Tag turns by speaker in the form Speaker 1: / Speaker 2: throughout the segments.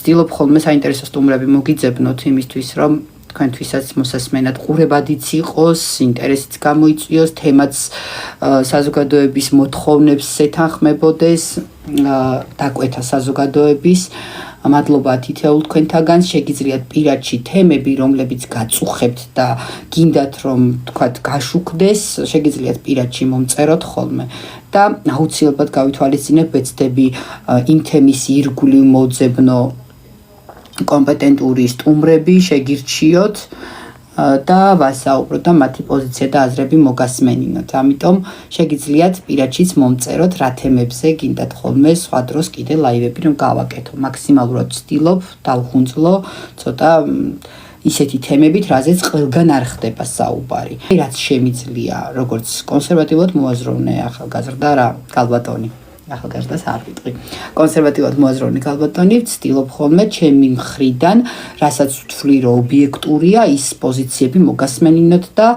Speaker 1: ვცდილობ ხოლმე საინტერესო სტუმრები მოგიძებნოთ იმისთვის, რომ თქვენთვისაც მოსასმენად ყურებადიც იყოს, ინტერესიც გამოიწვიოს, თემაც საზოგადოების მოთხოვნებს ეთანხმებოდეს, დაკვეთა საზოგადოების. მადლობა თითოეულ თქვენთაგან, შეგიძლიათ პირადში თემები, რომლებიც გაწუხებთ და გინდათ რომ თქვათ გაშუქდეს, შეგიძლიათ პირადში მომწეროთ ხოლმე. და აუცილებლად გავითვალისწინებ ვეცდები იმ თემის ირგვლივ მოძებნო კომპეტენტური სტუმრები შეგირჩიოთ და ვასაუბროთ და მათი პოზიცია და აზრები მოგასმენინოთ. ამიტომ შეგიძლიათ პირადშიც მომწეროთ რა თემებზე გინდათ ხოლმე სხვა დროს კიდე ლაივები რომ გავაკეთო. მაქსიმალურად ვცდილობ დავხუნძლო ცოტა ისეთი თემებით, რაზეც ყველგან არ ხდება საუბარი. რაც შემიძლია, როგორც კონსერვატიულად მოაზროვნე ახალგაზრდა რა გალბატონი. ახალგაზრდას არ ვიტყვი. კონსერვატიულად მოაზროვნე გალბატონი, ვცდილობ ხოლმე ჩემი მხრიდან, რასაც ვთვლი, რომ ობიექტურია, ის პოზიციები მოგასმენინოთ და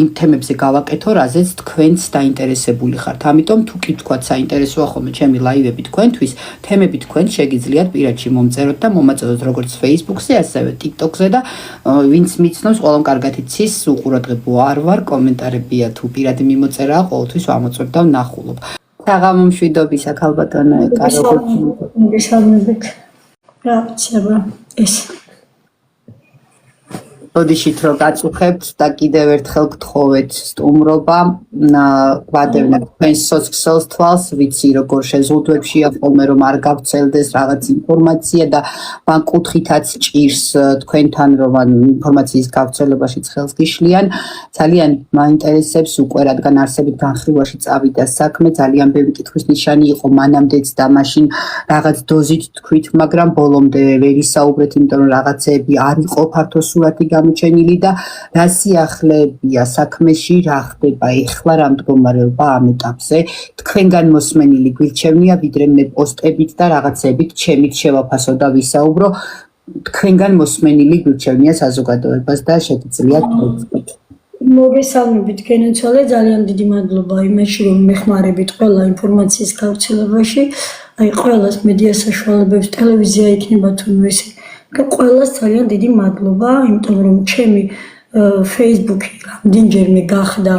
Speaker 1: იმ თემებზე გავაკეთო, რაზეც თქვენც დაინტერესებული ხართ. ამიტომ თუ კი თქვათ საინტერესოა ხოლმე ჩემი ლაივები თქვენთვის, თემები თქვენ შეგიძლიათ პირადში მომწეროთ და მომაწოდოთ როგორც Facebook-ზე, ასევე TikTok-ზე და ვინც მიცნობს, ყველამ კარგად იცის, უყურადღებო არ ვარ, კომენტარებია თუ პირადი მიმოწერაა, ყოველთვის ვამოწმებ და ვნახულობ. საღამო მშვიდობისა ქალბატონო ეკა როგორც
Speaker 2: მოგესალმებით. რა ვცება ეს
Speaker 1: ოდიშით რომ გაწუხებთ და კიდევ ერთხელ გთხოვეთ სტუმრობა, ვადევნებ თქვენს სოციალურ თვალს, ვიცი როგორ შეზღუდვებშია ხოლმე რომ არ გავცელდეს რაღაც ინფორმაცია და მან კუთხითაც ჭირს თქვენთან რომ ინფორმაციის გავრცელებაშიც ხელს გიშლიან. ძალიან მაინტერესებს უკვე რადგან არსებით განხილვაში წავიდა საქმე, ძალიან ბევრი კითხვის ნიშანი იყო მანამდეც და მაშინ რაღაც დოზით თქვით, მაგრამ ბოლომდე ვერ ისაუბრეთ, იმიტომ რომ რაღაცეები არ იყო ფართო სურათი გამოჩენილი და რა სიახლეებია საქმეში, რა ხდება ეხლა, რა მდგომარეობა ამ ეტაპზე. თქვენგან მოსმენილი გვირჩევნია, ვიდრე მე პოსტებით და რაღაცებით ჩემით შევაფასო და ვისაუბრო. თქვენგან მოსმენილი გვირჩევნია საზოგადოებას და შეგიძლიათ მოგწყვეტ.
Speaker 2: მოგესალმებით გენეცვალე, ძალიან დიდი მადლობა იმაში რომ მეხმარებით ყველა ინფორმაციის გავრცელებაში, აი ყველას მედია საშუალებებს, ტელევიზია იქნება თუ ესე. ყველას ძალიან დიდი მადლობა, იმიტომ რომ ჩემი Facebook-ი რამდენჯერმე გახდა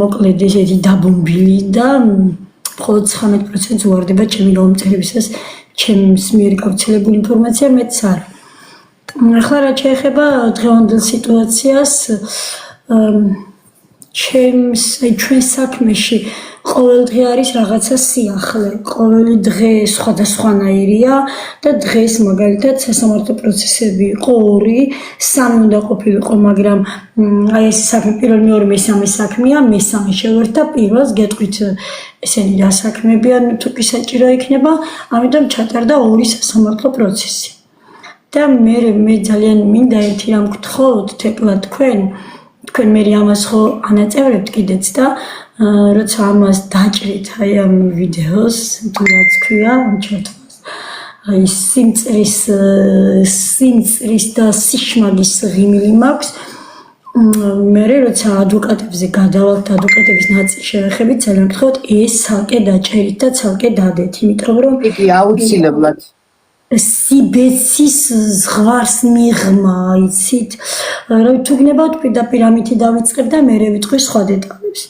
Speaker 2: მოკლედ ესეთი დაბომბილი და მხოლოდ 19% უვარდება ჩემი გამომწერებისას ჩემს მიერ გავრცელებული ინფორმაცია, მეც არა. ახლა რა შეეხება დღევანდელ სიტუაციას, ჩვენ საქმეში ყოველდღე არის რაღაცა სიახლე, ყოველი დღე სხვადასხვანაირია და დღეს მაგალითად სასამართლო პროცესები იყო 2, 3 უნდა ყოფილიყო, მაგრამ აი ეს საქმე პირველი, მეორე, მესამე საქმეა, მესამე შევერთა პირველს გეტყვით ესენი რა საქმეებია, თუ კი საჭირო იქნება, ამიტომ ჩატარდა 2 სასამართლო პროცესი. და მე ძალიან მინდა ერთი რამ გთხოვოთ თეკლა თქვენ მე ამას ხო ანაწევრებთ კიდეც და როცა ამას დაჭრით აი ამ ვიდეოს თუ რაც ქვია ამ ჩათვლას აი სიმწრის და სიშმაგის ღიმილი მაქვს მე როცა ადვოკატებზე გადავალთ ადვოკატების ნაწილი შევეხებით ძალიან გთხოვთ ეს ცალკე დაჭერით და ცალკე დადეთ იმიტომ რომ
Speaker 1: იგი აუცილებლად
Speaker 2: სიბეცის ზღვარს მიღმა, იცით? რომ თუ გნებავთ პირდაპირ ამითი დავიწყებ და მე ვიტყვი სხვა დეტალებს.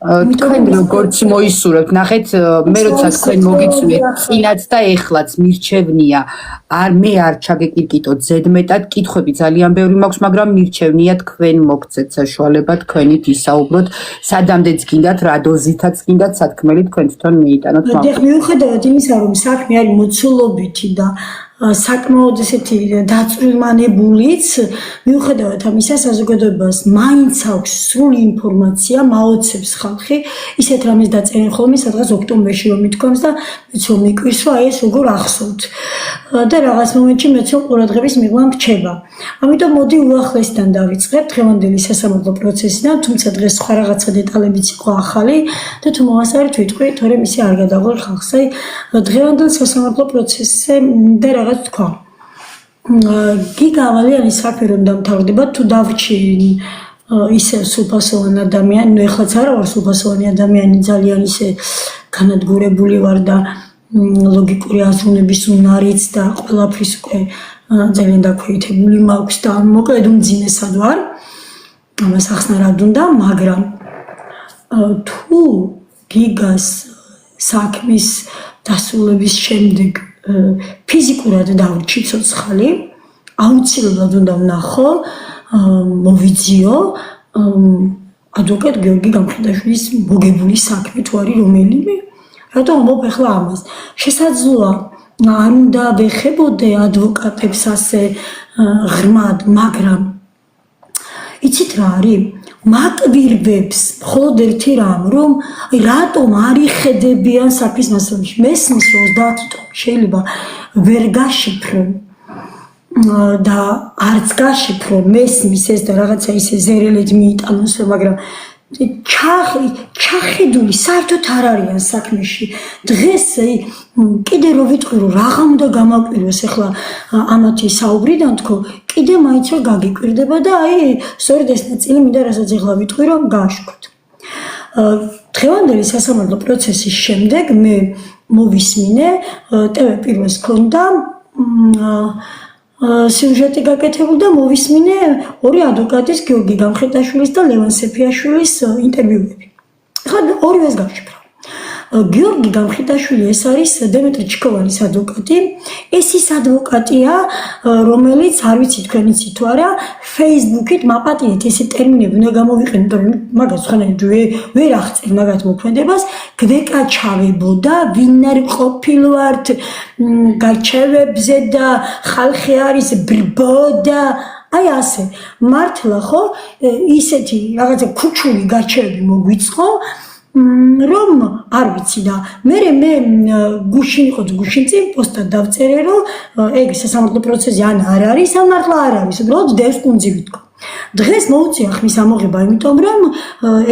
Speaker 1: თქვენ როგორც მოისურვებთ, ნახეთ, მე როცა თქვენ მოგიწვიეთ წინაც და ეხლაც მირჩევნია, მე არ ჩაგეკირკიტოთ ზედმეტად, კითხვები ძალიან ბევრი მაქვს, მაგრამ მირჩევნია თქვენ მოგცეთ საშუალება თქვენით ისაუბროთ, სადამდეც გინდათ, რა დოზითაც გინდათ, სათქმელი თქვენ თვითონ მიიტანოთ.
Speaker 2: მიუხედავად იმისა, რომ საქმე არის მოცულობითი და საკმაოდ ესეთი დაწვრილმანებულიც, მიუხედავად ამისა, საზოგადოებას მაინც აქვს სრული ინფორმაცია, მაოცებს ხალხი, ისეთ რამეს დაწერენ ხოლმე, სადღაც ოქტომბერში რომ მithქვამს და მეც რომ მიკვირს, რომ აი ეს როგორ ახსოვთ. და რაღაც მომენტში მეც რომ ყურადღების მიღმა მრჩება. ამიტომ მოდი უახლესთან დავიწყებ დღევანდელი სასამართლო პროცესიდან, თუმცა დღეს სხვა რაღაცა დეტალებიც იყო ახალი და თუ მოვასწარეთ ვიტყვი, თორემ ისე არ გადაღვარ ხალხს. აი დღევანდელ სასამართლო პროცესზე და რაღაც თქვა. გიგავალიანი საქმე რომ დამთავრდება, თუ დავრჩი ისე სულფასოვანი ადამიანი, ნუ ეხლაც არა ვარ სულფასოვანი ადამიანი, ძალიან ისე განადგურებული ვარ და ლოგიკური აზროვნების უნარიც და ყველაფრის უკვე ძალიან დაქვეითებული მაქვს და მოკლედ უმძიმესად ვარ ამას ახსნარად უნდა, მაგრამ თუ გიგას საქმის დასრულების შემდეგ ფიზიკურად დავრჩი ცოცხალი, აუცილებლად უნდა ვნახო, მოვიძიო ადვოკატ გიორგი გამხიდაშვილის მოგებული საქმე თუ არის რომელიმე. რატომ ამბობ ახლა ამას? შესაძლოა არ უნდა ვეხებოდე ადვოკატებს ასე ღრმად, მაგრამ იცით რა არის? მაკვირვებს მხოლოდ ერთი რამ, რომ რატომ არ იხედებიან საქმის მასალაში. მესმის 30 ტომი შეიძლება ვერ გაშიფრო და არც გაშიფრო მესმის ეს და რაღაცა ისე ზერელეთ მიიტანოს, მაგრამ ჩახედული საერთოდ არ არიან საქმეში. დღეს კიდე რო ვიტყვი რომ რაღა უნდა გამაკვირვოს ახლა ამათი საუბრიდან თქო, კიდე მაინც რომ გაგიკვირდება და სწორედ ეს ნაწილი მინდა რასაც ახლა ვიტყვი რომ გააშუქოთ. დღევანდელი სასამართლო პროცესის შემდეგ მე მოვისმინე ტევე პირველს ქონდა სიუჟეტი გაკეთებული და მოვისმინე ორი ადვოკატის გიორგი გამხიდაშვილის და ლევან სეფიაშვილის ინტერვიუები. ახლა ორივეს გავშიფრავ. გიორგი გამხიდაშვილი ეს არის დემეტრე ჩიქოვანის ადვოკატი. ეს ის ადვოკატია, რომელიც არ ვიცი თქვენ იცით თუ არა, Facebook-ით მაპატიეთ ესე ტერმინები უნდა გამოვიყენოთ, რომ მაგას ხანად ვერ აღწევ მაგათ მოქმედებას, გვეკაჩავებოდა, ვინ არ ყოფილვართ გარჩევებზე და ხალხი არის ბრბოდა. აი ასე, მართლა ხო, ისეთი რაღაცა ქუჩული გარჩევები მოგვიწყო. რომ არ ვიცი და მე გუშინ იყო გუშინ წინ პოსტად დავწერე რომ ეგ სასამართლო პროცესი ან არ არის ან მართლა არ არის უბრალოდ დევს კუნძივით თქო დღეს მოუწია ხმის ამოღება იმიტომ რომ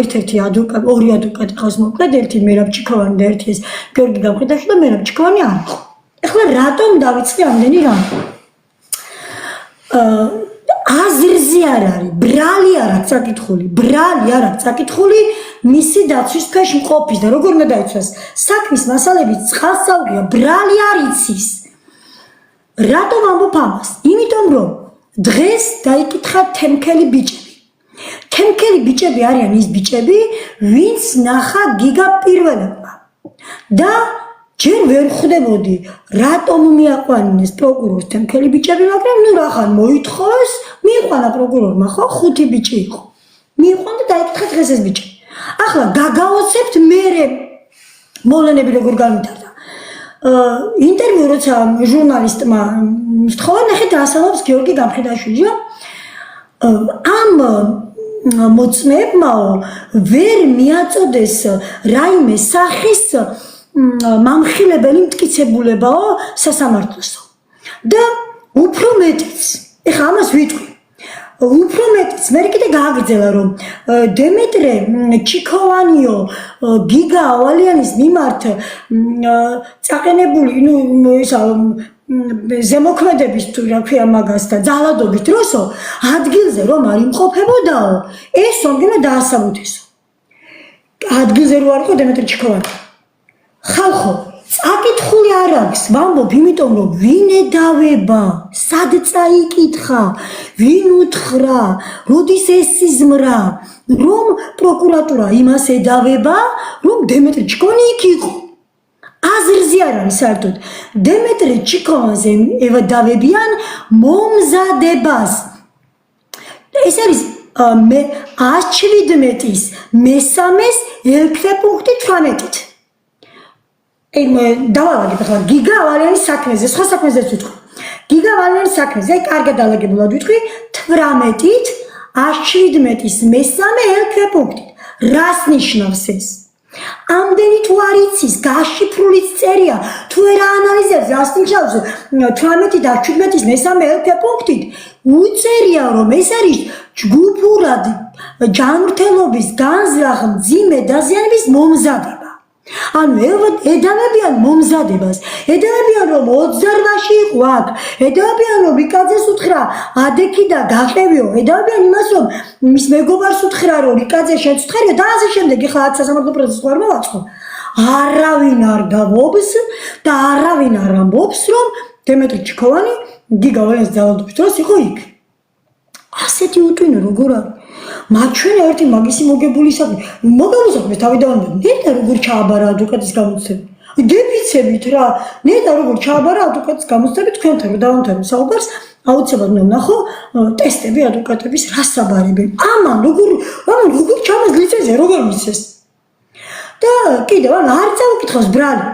Speaker 2: ერთ-ერთი ადვოკატი ორი ადვოკატი ყავს მოკლედ ერთი მერაბ ჩიქოვანი და ერთი ეს გიორგი გამხიდაშვილი და მერაბ ჩიქოვანი არ იყო ეხლა რატომ დავიწყე ამდენი რამ აზრზე არ არის ბრალი არ აქვს საკითხული ბრალი არ აქვს საკითხული მისი დაცვის ქვეშ მყოფის და როგორ უნდა დაიცვას საქმის მასალები წყალსაუბრია ბრალი არ იცის რატომ ამბობ ამას იმიტომ რომ დღეს დაიკითხა თემქელი ბიჭები არიან ის ბიჭები ვინც ნახა გიგა პირველმა და ჯერ ვერ ხვდებოდი რატომ მიაყვანინეს პროკურორს თემქელი ბიჭები მაგრამ ნუ რახან მოითხოვეს მიიყვანა პროკურორმა ხო 5 ბიჭი იყო მიიყვანა და დაიკითხა დღეს ეს ბიჭი ახლა გაგაოცებთ მე მოვლენები როგორ გამიტარდა ინტერვიუ როცა ჟურნალისტმა სთხოვა ნახეთ ასალობს გიორგი გამხიდაშვილი ამ მოწმეებმაო ვერ მიაწოდეს რაიმე სახის მამხილებელი მტკიცებულებაო სასამართლოსო და უფრო მეტიც ეხლა ამას ვიტყვი უფრო მეტიც მე კიდე გააგრძელა რომ დემეტრე ჩიქოვანიო გიგა ავალიანის მიმართ წაყენებული ნუ ისა ზემოქმედების თუ რა ქვია მაგას და ძალადობის დროსო ადგილზე რომ არ იმყოფებოდაო ეს ომგენა დაასაბუთესო ადგილზე რო არ იყო დემეტრე ჩიქოვანი ხალხო წაკითხული არ აქვს ვამბობ იმიტომ რომ ვინ ედავება სად წაიკითხა ვინ უთხრა როდის ეს იზმრა რომ პროკურატურა იმას ედავება რომ დემეტრე ჩიქოვანი იქ იყო აზრზე არ არის საერთოდ დემეტრე ჩიქოვანზე ედავებიან მომზადებას ეს არის 117-ის მესამეს ელფე პუნქტი 18-ით დავალაგებ ახლა გიგა ავალიანის საქმეზე, სხვა საქმეზეც ვიტყვი. გიგა ავალიანის საქმეზე, კარგად დალაგებულად ვიტყვი 18-ით 117-ის მესამე ელფე პუნქტით. რას ნიშნავს ეს? ამდენი თუ არ იცის, გაშიფრული წერია, თუ ვერ აანალიზებს, რას ნიშნავს 18-ით 17-ის მესამე ელფე პუნქტით, უწერია რომ ეს არის ჯგუფურად ჯანმრთელობის განზრახ მძიმე დაზიანების მომზადება. ანუ ედავებიან მომზადებას, ედავებიან რომ 28-ში იყო აქ, ედავებიან რომ რიკაძეს უთხრა ადექი და გაყევიო, ედავებიან იმას რომ მის მეგობარს უთხრა რომ რიკაძე შენ უთხრიო და ასე შემდეგ, ეხლა აქ სასამართლო პროცესს ვარ მოვაწყო. არავინ არ დავობს და არავინ არ ამბობს, რომ დემეტრე ჩიქოვანი გიგა ვალენს ძალადობის დროს იყო იქ. ასეთი უტვინო როგორ არის? მათ ჩვენ ერთი მაგისი მოგებული საქმე. მოგამოსაქმეს თავიდანვე. ნეტა როგორ ჩააბარა ადვოკატის გამოცდები. გეფიცებით რა. ნეტა როგორ ჩააბარა ადვოკატის გამოცდები თქვენთან რომ დავამთავრებთ საუბარს. აუცილებლად მე ვნახო ტესტები ადვოკატების რა საბარებენ. ამან როგორ ჩამას ლიცენზია როგორ მისცეს? და კიდევ არ წავიკითხავს ბრალი.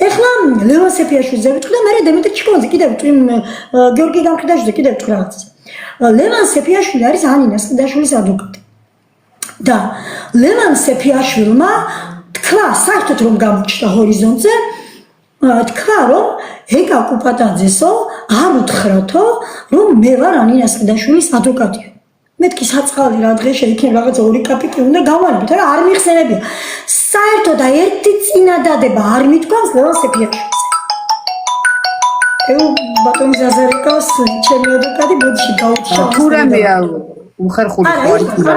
Speaker 2: ეხლა ლევან სეფიაშვილზე ვიტყვი და მე დემეტრე ჩიქოვანზე კიდევ ვიტყვი გიორგი გამყიდაშვილზე კიდევ ვიტყვი რაღაცას. ლევან სეფიაშვილი არის ანინა სყიდაშვილის ადვოკატი. და ლევან სეფიაშვილმა თქვა საერთოდ რომ გამოჩნდა ჰორიზონტზე თქვა რომ ეგა კუპატაძესო არ უთხრათო რომ მე ვარ ანინა სყიდაშვილის ადვოკატი. მეთქი საწყალი რა დღეშე იქნებ რაღაცა ორი კაპიტი უნდა გავარდოთ რა არ მიხსენებია. საერთოდ და ერთი წინადადება არ მithქვამს ლევან სეფიაშვილს. ბატონი ზაზარიკოს ჩემი ადვოკატი ბოდიში გაუჩა.
Speaker 1: თურმეა უხერხული ხوارი
Speaker 2: და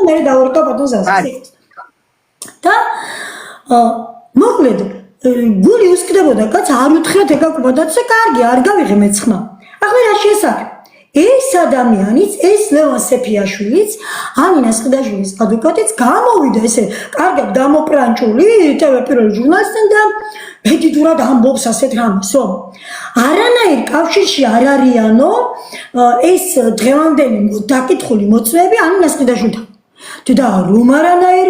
Speaker 2: მე დავორკა ბატონ ზაზარიკოს. და მოკლედ გული უსკდებოდა კაც არ უთხრათ ეგა კუპატაძე კარგი არ გავიღე მეც ხმა. ახლა რა შესაძლოა? ეს ადამიანიც, ეს ლევან სეფიაშვილიც, ანინა სყიდაშვილის ადვოკატიც გამოვიდა ესე კარგად გამოპრანჭული TV პირველ ჟურნალისტთან და მედიდურად ამბობს ასეთ რამეს, რომ არანაირ კავშირში არ არიანო ეს დღევანდელი დაკითხული მოწვევები ანინა სყიდაშვილთან. და რომ არანაირ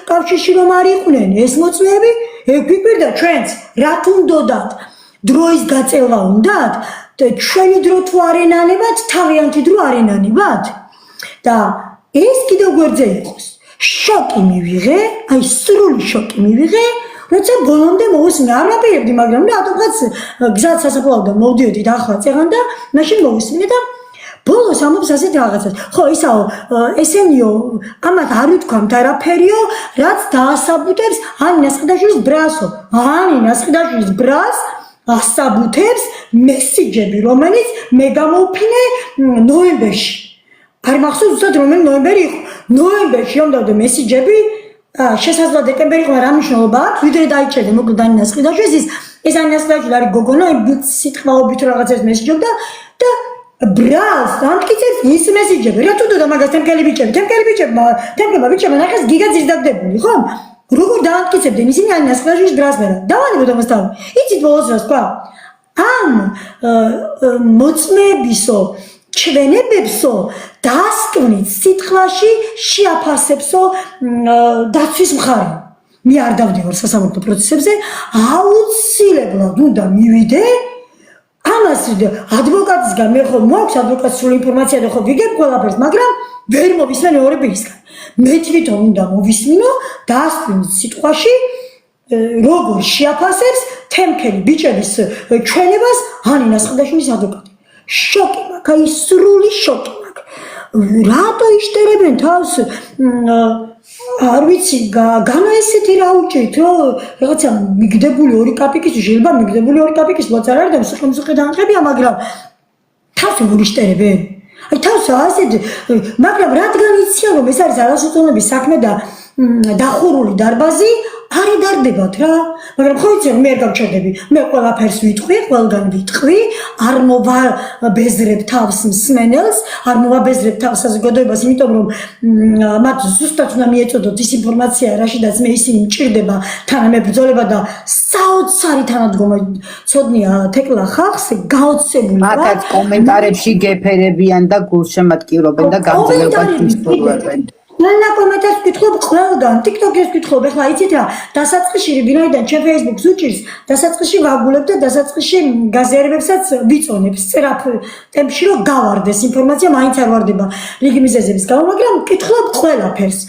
Speaker 2: კავშირში რომ არ იყვნენ ეს მოწვევები, ეგ გვიკვირდა ჩვენც, რა თუნდოდათ დროის გაწევა უნდათ? ჩვენი დრო თუ არენანებად, თავიანთი დრო არენანებად და ეს კიდევ გვერდზე იყოს. შოკი მივიღე, აი სრული შოკი მივიღე, როცა ბოლომდე მოვისმინე, არ ვაპირებდი, მაგრამ რატომღაც გზად სასაფლაოდან მოვდიოდი და ახლა წეღან და მაშინ მოვისმინე და ბოლოს ამბობს ასეთ რაღაცას. ხო, ისაო, ესენიო, ამათ არ ვთქვამთ არაფერიო, რაც დაასაბუთებს ანინა სყიდაშვილის ბრასო. ანინა სყიდაშვილის ბრას ასაბუთებს მესიჯები, რომელიც მე გამოვფინე ნოემბერში. არ მახსოვს უბრალოდ რომელი ნოემბერი იყო. ნოემბერში მომდავდა მესიჯები, შესაძლოა დეკემბერი იყო, რა მნიშვნელობა აქვს? ვიდრე დაიჭერდა მოკლედ ანინა სყიდაშვილის, ეს ანინა სყიდაშვილი არის გოგონა, სიტყვაობით რაღაცას მესიჯობდა და ბრალს დამტკიცებს ის მესიჯები. რა თუნდოდა მაგას თემკელი ბიჭები, თემკელა ბიჭები ნახეს გიგა ძირდაგდებული, ხო? როგორ დაამტკიცებდნენ ისინი ანინა სყიდაშვილის ბრალს მერა. დავანებოთ ამას თავი. იცით ბოლოს რას თქვა? ამ მოწმეებისო ჩვენებებსო დასკვნით სიტყვაში შეაფასებსო დაცვის მხარე. მე არ დავდივარ სასამართლო პროცესებზე, აუცილებლად უნდა მივიდე ამას ადვოკატისგან მე ხო მოაქვს ადვოკატის სრული ინფორმაცია და ხო ვიგებ ყველაფერს, მაგრამ ვერ მოვისმენ მეორე პირისგან. მე თვითონ უნდა მოვისმინო დასკვნით სიტყვაში როგორ შეაფასებს თემკელი ბიჭების ჩვენებას ანინა სყიდაშვილის ადვოკატი. შოკი მაქვს, აი სრული შოკი მაქვს. რატო იშტერებენ თავს? არ ვიცი, განა ესეთი რა უჭირთ, რომ რაღაცა მიგდებული 2 კაპიკის, შეიძლება მიგდებული 2 კაპიკის ლოც არ არის და მსხლ დაანხებია, მაგრამ თავს ვერ იშტერებენ. აი თავს ასეთ, მაგრამ რადგან იციან რომ ეს არის არასოწონების საქმე და დახურული დარბაზი, არ იდარდებათ რა. მაგრამ ხო იცი რომ მე არ გავჩერდები. მე ყველაფერს ვიტყვი, ყველგან ვიტყვი, არ მოვაბეზრებ თავს მსმენელს, არ მოვაბეზრებ თავს საზოგადოებას, იმიტომ რომ მათ ზუსტად უნდა მიეწოდოთ ის ინფორმაცია, რაშიდაც მე ისინი მჭირდება თანამებრძოლება და საოცარი თანადგომა ცოდნია თეკლა ხალხს გაოცებული ვარ.
Speaker 1: მათაც კომენტარებში გეფერებიან და გულშემატკივრობენ და გამძლეობას მისწვდომენ.
Speaker 2: ლალა კომენტარს ვკითხულობ ყველგან, TikTok-ს ვკითხულობ, ეხლა იცით რა, დასაწყისში ვინაიდან ჩემ Facebook-ს უჭირს, დასაწყისში ვაგულებ და დასაწყისში გაზიარებებსაც ვიწონებ, სწრაფ ტემპში რომ გავარდეს ინფორმაცია, მაინც არ ვარდება რიგი მიზეზების გამო, მაგრამ ვკითხულობ ყველაფერს.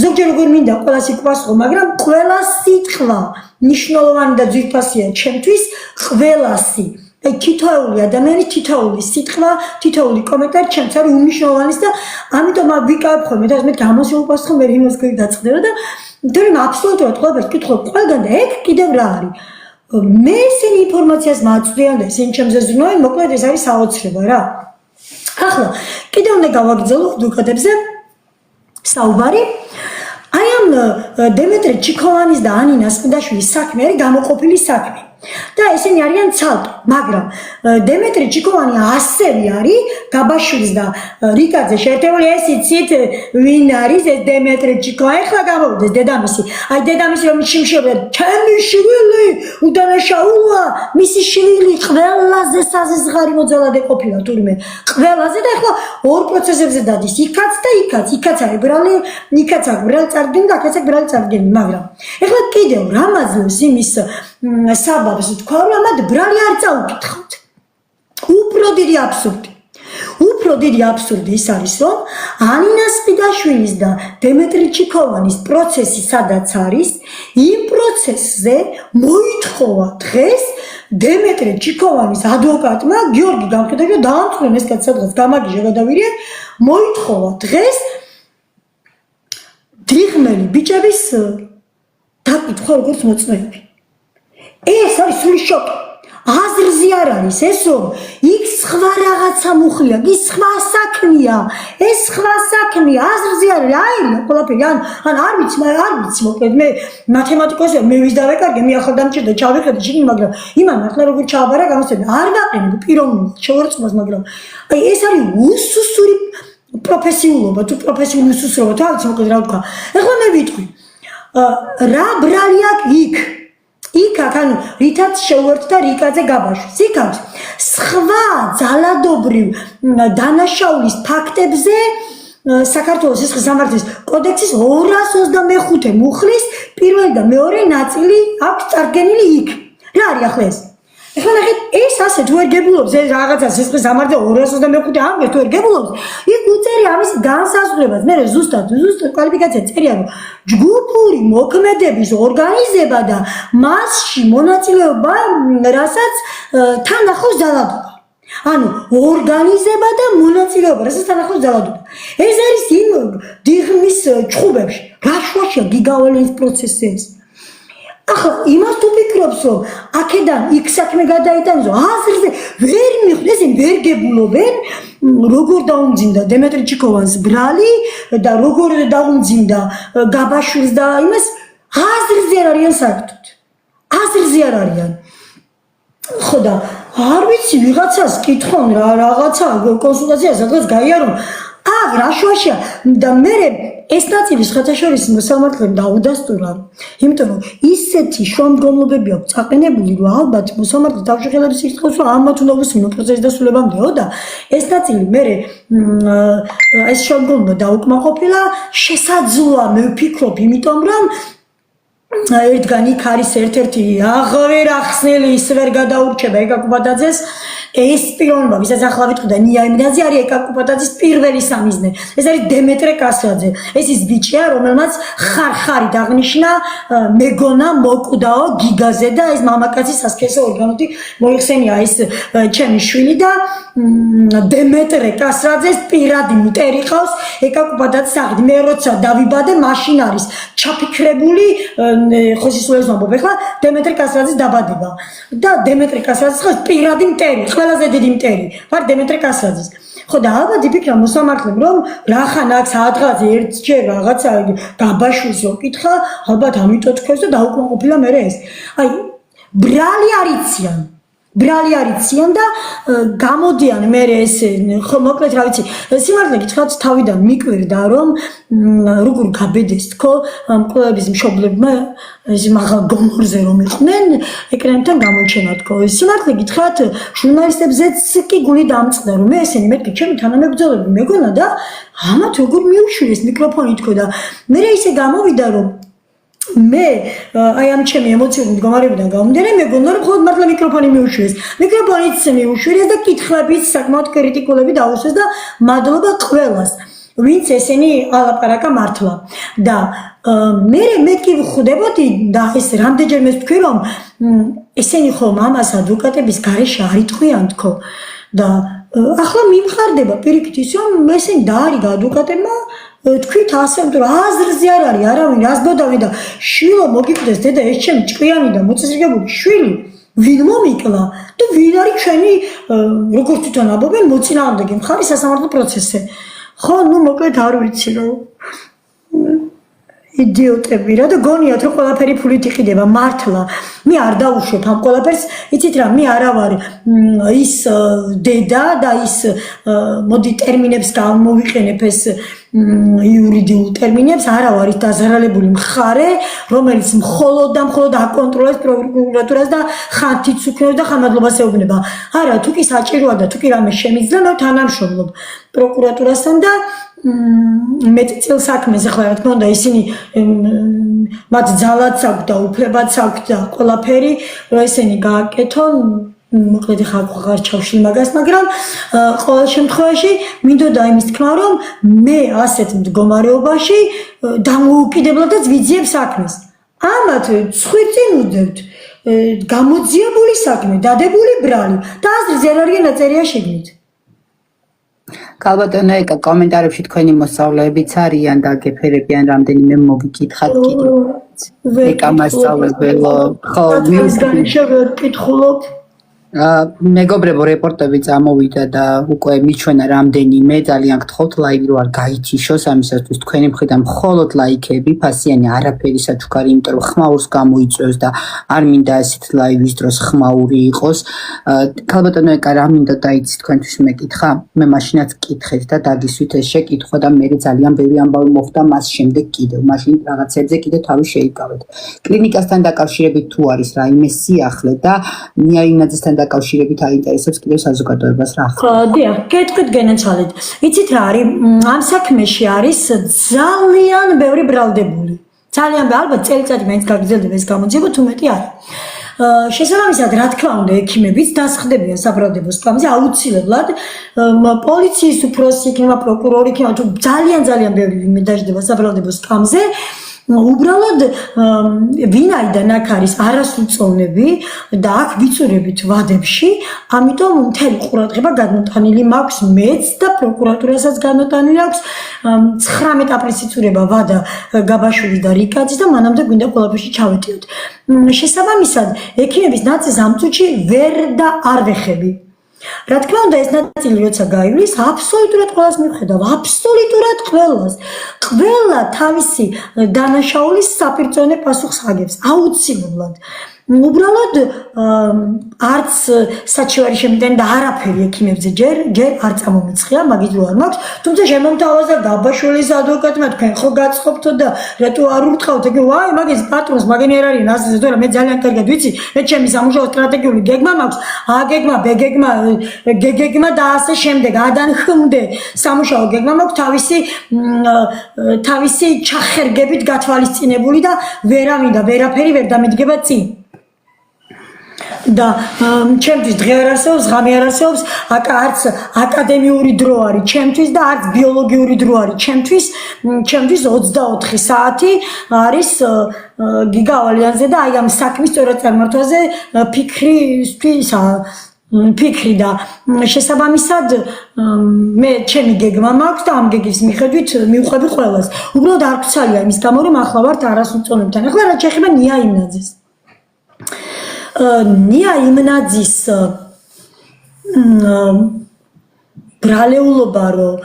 Speaker 2: ზოგჯერ როგორ მინდა ყველას იკვასხო, მაგრამ ყველა სიტყვა მნიშვნელოვანი და ძვირფასია ჩემთვის, ყველასი. თითოეული ადამიანი, თითოეული სიტყვა, თითოეული კომენტარი ჩემს არის უმნიშვნელოვანეს და ამიტომ ვიკავებ ხოლმე და მე გამოსულპასხო მე იმას გვი დაწყდება და თორემ აბსოლუტურად ყველაფერს ვკითხულობ ყველგან და ეგ კიდევ რა არის? მე ესენი ინფორმაციას მაწვდიან და ესენი ჩემზე ზრუნავენ, მოკლედ ეს არის საოცრება რა. ახლა კიდევ უნდა გავაგრძელო ადვოკატებზე საუბარი. აი ამ დემეტრე ჩიქოვანის და ანინა სყიდაშვილის საქმე არის გამოყოფილი საქმე. და ესენი არიან ცალკე, მაგრამ დემეტრე ჩიქოვანი ასევე არის გაბაშვილის და რიკაძე შეერთებული. ეს იცით ვინ არის ეს დემეტრე ჩიქოვანი? ეხლა გამოვიდეს დედამისი. აი დედამისი რომ შიმშილობენ, ჩემი შვილი უდანაშაულა, მისი შვილი ყველაზე საზღარი მოძალადე ყოფილა თურმე. ყველაზე და ეხლა ორ პროცესებზე დადის. იქაც და იქაც. იქაც არის ბრალი, იქაც აქვს ბრალი წარდგენი და აქაც აქვს ბრალი წარდგენი, მაგრამ ეხლა კიდევ რამაზს იმის საბაბს თქვა რომ ამათ ბრალი არ წაუკითხავთ. უფრო დიდი აბსურდი ის არის რომ ანინა სპიდაშვილის და დემეტრე ჩიქოვანის პროცესი სადაც არის იმ პროცესზე მოითხოვა დღეს დემეტრე ჩიქოვანის ადვოკატმა გიორგი გამხედაშვილი დაამწყრენ ეს კაცი სადღაც გამაგიჟე გადავირიე მოითხოვა დღეს დიღმელი ბიჭების დაკითხვა როგორც მოწმეები. ეს არის სული შოკი. აზრზე არ არის ეს რომ იქ სხვა რაღაცა მუხლია, ის სხვა საქმეა, ეს სხვა საქმეა, აზრზე არ არის, აი ყველაფერი, ან არ ვიცი, მოკლედ მე მათემატიკოსია, მე ვის დავეკარგე, მე ახლა დამჭირდა ჩავიხედე შიგნით, მაგრამ იმან ახლა როგორ ჩააბარა გამოსცემი, არ დაყენებ პიროვნულად შევარწმოს, მაგრამ აი ეს არის უსუსური პროფესიულობა, თუ პროფესიული უსუსრობა, თუ არ ვიცი მოკლედ რა ვთქვა. ეხლა მე ვიტყვი, რა ბრალი აქვს იქ ანუ რითაც შეუერთდა რიკაძე გაბაშვილს. იქ არის სხვა ძალადობრივ დანაშაულის ფაქტებზე საქართველოს სისხლის სამართლის კოდექსის 225 მუხლის პირველი და მეორე ნაწილი აქვს წარდგენილი იქ. რა არის ახლა ეს? ეხლა ნახეთ, ეს ასე თუ ვერ გებულობს, ეს რაღაცა სისხლის სამართლის 225 ამბებს თუ ვერ გებულობს, იქ უწერი ამის განსაზღვრებას. მე ზუსტად კვალიფიკაცია წერია, რომ ჯგუფური მოქმედების ორგანიზება და მასში მონაწილეობა, რასაც თან ახლავს ძალადობა. ანუ ორგანიზება და მონაწილეობა, რასაც თან ახლავს ძალადობა. ეს არის იმ დიღმის ჩხუბებში. რა შუაშია გიგავალენის პროცესზე ეს? ახლა იმას თუ ფიქრობს რომ აქედან იქ საქმე გადაიტანოს აზრზე ვერ მიხვდეს ვერ გებულობენ როგორ დაუმძიმდა დემეტრე ჩიქოვანს ბრალი და როგორ დაუმძიმდა გაბაშვილს და იმას აზრზე არ არიან საერთოდ აზრზე არ არიან ხო და არ ვიცი ვიღაცას კითხონ რა რაღაცა კონსულტაცია სადღაც გაიარო რა შუაშია და მე ეს ნაწილი შეხეთაშორის მოსამართლემ დაუდასტურა იმიტომ რომ ისეთი შრომდგომლობები აქვს წაყენებული რომ ალბათ მოსამართლე თავშეხელების სიტყვის რომ ამათ უნდა უსმინო პროცესის დასრულებამდეო და ეს ნაწილი მე ეს შრომდგომლობა დაუკმაყოფილა შესაძლოა მე ვფიქრობ იმიტომ რომ ერთგან იქ არის ერთ-ერთი აღარ ახსნელი ის ვერ გადაურჩება ეკაკუბატაძეს ეს პიროვნება ვისაც ახლა ვიტყვი და ნია იმიდაძე არის ეკაკუბატაძის პირველი სამიზნე ეს არის დემეტრე კასრაძე ეს ის ბიჭია რომელმაც ხარხარით აღნიშნა მეგონა მოკვდაო გიგაზე და ეს მამაკაცის სასქესო ორგანოთი მოიხსენია ეს ჩემი შვილი და დემეტრე კასრაძეს პირადი მტერი ყავს ეკაკუბატაძის აღით მე როცა დავიბადე მაშინ არის ჩაფიქრებული ხოსისულის ვამბობ ახლა დემეტრე კასრაძის დაბადება და დემეტრე კასრაძის ხოს პირადი მტერი ყველაზე დიდი მტერი ვარ დემეტრე კასრაძის ხო და ალბათ იფიქრა მოსამართლემ რომ რახან აქ საათღაზე ერთჯერ რაღაცა გაბაშვილს რო კითხა ალბათ ამიტომ თქვენს და დაუკმაყოფილა მე ეს აი ბრალი არიციან და გამოდიან მე ეს ხო მოკლედ რა ვიცი სიმართლე გითხრათ თავიდან მიკვირდა რომ როგორ გაბედეს თქო მკვლელების მშობლებმა ეს მაღალ გომორზე რომ იყვნენ ეკრანთან გამოჩენა თქო სიმართლე გითხრათ ჟურნალისტებზეც კი გული დამწყდა რომ მე ესენი მეთქი ჩემი თანამებრძოლები მეგონა და ამათ როგორ მიუშვიეს მიკროფონი თქო და მე ისე გამოვიდა რომ მე აი ამ ჩემი ემოციური მდგომარეობიდან გამომდინარე მეგონა რომ მხოლოდ მართლა მიკროფონი მიუშვიეს მიკროფონიც მიუშვიეს და კითხვებიც საკმაოდ კრიტიკულები დაუსვეს და მადლობა ყველას ვინც ესენი ალაპარაკა მართლა და მე კი ვხვდებოდი და ეს რამდენჯერმე ვთქვი რომ ესენი ხომ ამას ადვოკატების გარეშე არ იტყვიან თქო და ახლა მიმხარდება პირიქით ის რომ ესენი დაარიგა ადვოკატებმა თქვით ასე რომ აზრზე არ არის არავინ აზბოდავი და შვილო მოგიკვდეს დედა ეს ჩემი ჭკვიანი და მოწესრიგებული შვილი ვინ მომიკლა და ვინ არის ჩვენი როგორც თვითონ ამბობენ მოწინააღმდეგე მხარი სასამართლო პროცესზე ხო ნუ მოკლედ არ ვიცი რომ იდიოტები რა და გონიათ რომ ყველაფერი ფულით იყიდება მართლა მე არ დაუშვებ ამ ყველაფერს იცით რა მე არა ვარ ის დედა და ის მოდი ტერმინებს გამოვიყენებ ეს იურიდიულ ტერმინებს არა ვარ ის დაზარალებული მხარე რომელიც მხოლოდ და მხოლოდ აკონტროლებს პროკურატურას და ხანთიც უქნევს და ხამადლობას ეუბნება არა თუ კი საჭიროა და თუ კი რამე შემიძლია მე თანამშრომლობ პროკურატურასთან და მეტწილ საქმეზე ხო რა თქმა უნდა ისინი მათ ძალაც აქვს და უფლებაც აქვს და ყველაფერი რომ ესენი გააკეთონ მოკლედ ხა აღარ ჩავშლი მაგას მაგრამ ყოველ შემთხვევაში მინდოდა იმის თქმა რომ მე ასეთ მდგომარეობაში დამოუკიდებლადაც ვიძიებ საქმეს ამათ ცხვირწინ უდებთ გამოძიებული საქმე დადებული ბრალი და აზრზე არ არის ნაწერია შეგნით
Speaker 1: კალბატონო ეკა კომენტარებში თქვენი მოსწავლეებიც არიან და გეფერებიან რამდენიმე მოგიკითხათ კიდე ეკა მასწავლებელო ხო
Speaker 2: მივკითხულობ
Speaker 1: მეგობრებო რეპორტები წამოვიდა და უკვე მიჩვენა რამდენიმე ძალიან გთხოვთ ლაივი რო არ გაითიშოს ამისათვის თქვენი მხრიდან მხოლოდ ლაიქები ფასიანი არაფერი საჩუქარი იმიტომ რომ ხმაურს გამოიწვევს და არ მინდა ასეთ ლაივის დროს ხმაური იყოს ქალბატონო ეკა რა მინდა დაიცი თქვენთვის მეკითხა მე მაშინაც კითხეთ და დაგისვით ეს შეკითხვა და მე ძალიან ბევრი ამბავი მოხდა მას შემდეგ კიდევ მაშინ რაღაცებზე კიდე თავი შეიკავეთ კლინიკასთან დაკავშირებით თუ არის რაიმე სიახლე და ნიაინაძესთან დაკავშირებით აინტერესებს კიდევ საზოგადოებას რა
Speaker 2: ხო დიახ კეთქვით გენაცვალეთ იცით რა არის ამ საქმეში არის ძალიან ბევრი ბრალდებული ძალიან ალბათ წელიწადი მაინც გაგრძელდება ეს გამოძიება თუ მეტი არა შესაბამისად რა თქმა უნდა ექიმებიც დასხდებიან საბრალდებო სკამზე აუცილებლად პოლიციის უფროსი იქნება პროკურორი იქნება თუ ძალიან ბევრი ვინმე დაждდება საბრალდებო სკამზე უბრალოდ ვინაიდან აქ არის არასრულწლოვნები და აქ ვიწურებით ვადებში, ამიტომ მთელი ყურადღება გადმოტანილი მაქვს მეც და პროკურატურასაც გადმოტანილი აქვს 19 აპრილს იწურება ვადა გაბაშვილის და რიკაძის და მანამდე გვინდა ყველაფერში ჩავეტიოთ. შესაბამისად, ექიმების ნაწილს ამ წუთში ვერ და არ ვეხები. რა თქმა უნდა ეს ნაწილი როცა გაივლის აბსოლუტურად ყველას მივხედავ აბსოლუტურად ყველა თავისი დანაშაულის საპირწონე პასუხს აგებს აუცილებლად უბრალოდ არც საჩივარი შემიდან და არაფერი ექიმებზე ჯერ არ წამომიცხია მაგის რო არ მაქვს თუმცა შემომთავაზა გაბაშვილის ადვოკატმა თქვენ ხო გაწყობთო და რატო არ ურტყავთ ეგ ვაი მაგის პატრონს მაგენი არ არის ასზე თორე მე ძალიან კარგად ვიცი მე ჩემი სამუშაო სტრატეგიული გეგმა მაქვს აგეგმა ბეგეგმა გეგეგმა და ასე შემდეგ ადანხმდე სამუშაო გეგმა მაქვს თავისი ჩახერგებით გათვალისწინებული და ვერავინ და ვერაფერი ვერ დამედგება წინ და ჩემთვის დღე არ არსებობს, ღამე არ არსებობს, არც აკადემიური დრო არის ჩემთვის და არც ბიოლოგიური დრო არის ჩემთვის 24 საათი არის გიგა ავალიანზე და აი ამ საქმის სწორად წარმართვაზე ფიქრი და შესაბამისად მე ჩემი გეგმა მაქვს და ამ გეგმის მიხედვით მივყვები ყველას. უბრალოდ არ გვცალია იმის გამო რომ ახლა ვართ არასრულწლოვნებთან. ახლა რა შეეხება ნია იმნაძეს. ნია იმნაძის ბრალეულობა რომ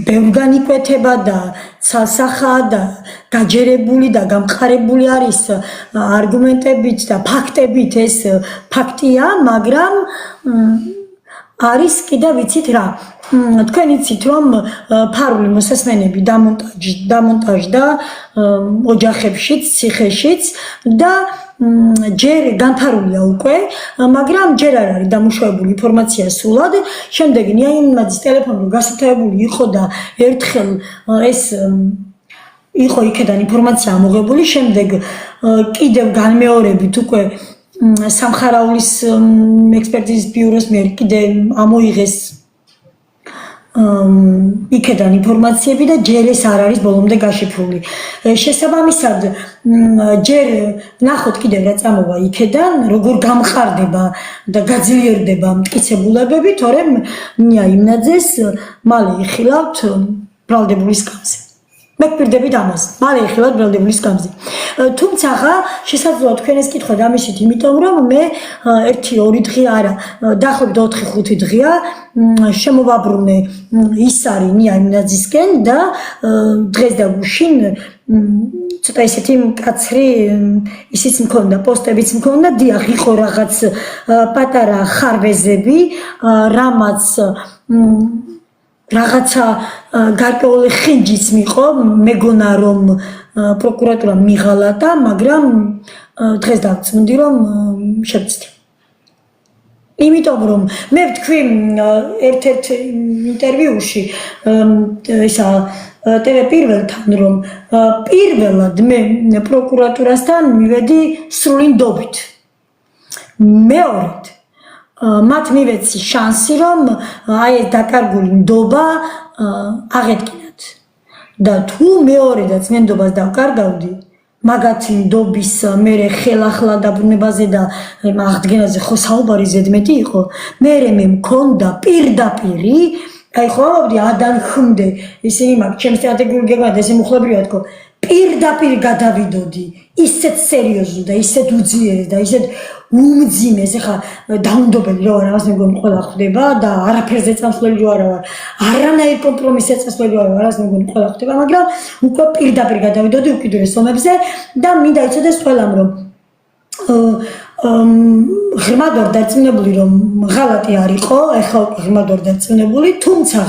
Speaker 2: ბევრგან იკვეთება და ცალსახაა და გაჯერებული და გამყარებული არის არგუმენტებით და ფაქტებით ეს ფაქტია მაგრამ არის კიდევ ვიცით რა თქვენ იცით რომ ფარული მოსასმენები დამონტაჟდა ოჯახებშიც ციხეშიც და ჯერ განფარულია უკვე, მაგრამ ჯერ არ არის დამუშავებული ინფორმაცია სულად. შემდეგ ნია იმნაძის ტელეფონი გასათაებული იყო და ერთხელ ეს იყო იქიდან ინფორმაცია ამოღებული, შემდეგ კიდევ განმეორებით უკვე სამხარაულის ექსპერტიზის ბიუროს მიერ კიდე ამოიღეს იქიდან ინფორმაციები და ჯერ ეს არ არის ბოლომდე გაშიფრული. შესაბამისად, ჯერ ნახოთ კიდევ რა წამოვა იქიდან, როგორ გამყარდება და გაძლიერდება მტკიცებულებები, თორემ ნია იმნაძეს მალე იხილავთ ბრალდებული სკამზე. მე გვპირდებით ამას, მალე იხილავთ ბრალდებული სკამზე. თუმცა შესაძლოა თქვენ ეს კითხვა დამიშით, იმიტომ რომ მე 1-2 დღე არა, დაახლოებით 4-5 დღეა შემოვაბრუნე ის არის ნია იმნაძისკენ და დღეს და გუშინ ცოტა ისეთი მკაცრი ისიც მქონდა, პოსტებიც მქონდა, დიახ, იყო რაღაც პატარა ხარვეზები, რამაც რაღაცა გარკვეული ხინჯიც მიყო, მეგონა რომ პროკურატურა მიღალატა, მაგრამ დღეს დავწმუნდი რომ შევწდი. იმიტომ რომ მე ვთქვი ერთ-ერთ ინტერვიუში ისა ტელე პირველთან რომ პირველად მე პროკურატურასთან მივედი სრული ნდობით. მეორედ მათ მივეცი შანსი რომ აი ეს დაკარგული ნდობა აღედგინათ. და თუ მეორედაც მე ნდობას დავკარგავდი მაგათი ნდობის მერე ხელახლა დაბრუნებაზე და აღდგენაზე ხო საუბარი ზედმეტი იყო. მე მქონდა პირდაპირი აი ხო ამბობდი ადანხმდე ისინი მაგ ჩემს სტრატეგიულ გეგმად ესე მუხლებრივად თქო პირდაპირ გადავიდოდი ისეთ სერიოზულ და ისეთ უძლიერ და ისეთ უმძიმეს ეხა დაუნდობელი რო არა მას მეგონი ყველა ხდება და არაფერზე წამსვლელი რო არა ვარ არანაირ კომპრომისზე წამსვლელი რო არა ვარ მას მეგონი ყველა ხდება მაგრამ უკვე პირდაპირ გადავიდოდი უკიდურეს ომებზე და მინდა იცოდეს ყველამ რომ ღრმად ვარ დარწმუნებული რომ ღალატი არ იყო ეხლა ღრმად ვარ დარწმუნებული თუმცა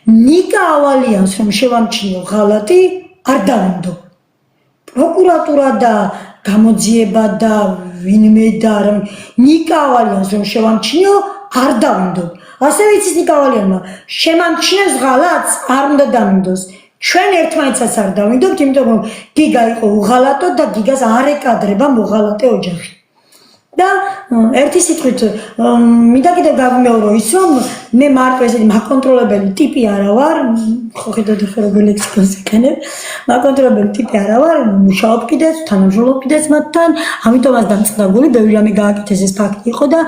Speaker 2: ნიკა ავალიანს რომ შევამჩნიო ღალატი არ დავინდო პროკურატურა და გამოძიება და ვინმე და ნიკა ავალიანს რომ შევამჩნიო არ დავინდო ასევე იცის ნიკა ავალიანმა შემამჩნევს ღალატს არ უნდა დამინდოს ჩვენ ერთმანეთსაც არ დავინდობთ იმიტომ რომ გიგა იყო უღალატო და გიგას არ ეკადრება მოღალატე ოჯახი და ერთი სიტყვით მინდა კიდევ გავიმეორო ის რომ მე მარტო ესეთი მაკონტროლებელი ტიპი არა ვარ ხო ხედავთ ხო როგორ ლექსიკონს ეკენებ მაკონტროლებელი ტიპი არა ვარ მუშაობ კიდეც თანამშრომლობ კიდეც მათთან ამიტომაც დამწყდებული ბევრი რამე გააკეთეს ეს ფაქტი იყო და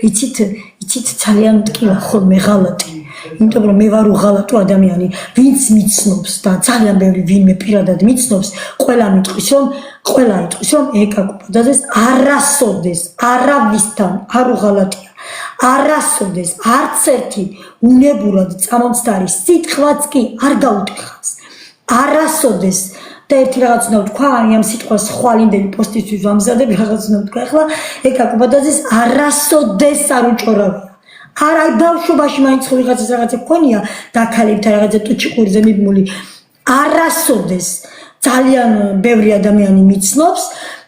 Speaker 2: იცით ძალიან მტკივა ხოლმე ღალატი იმიტომ რომ მე ვარ უღალატო ადამიანი ვინც მიცნობს და ძალიან ბევრი ვინმე პირადად მიცნობს ყველა იტყვის რომ ეკა კუპადაძეს არასოდეს არავისთან არ უღალატია არასოდეს არც ერთი უნებურად წამომცდარი სიტყვაც კი არ გაუტეხავს არასოდეს და ერთი რაღაც უნდა ვთქვა ამ სიტყვას ხვალინდელი პოსტისთვის ვამზადები რაღაც უნდა ვთქვა ახლა ეკა კუპადაძეს არასოდეს არ უჭორავია არა ბავშვობაში მაინც ხო ვიღაცას რაღაცა გქონია დაქალებთან რაღაცა ტუჩიყურზე მიბმული არასოდეს ძალიან ბევრი ადამიანი მიცნობს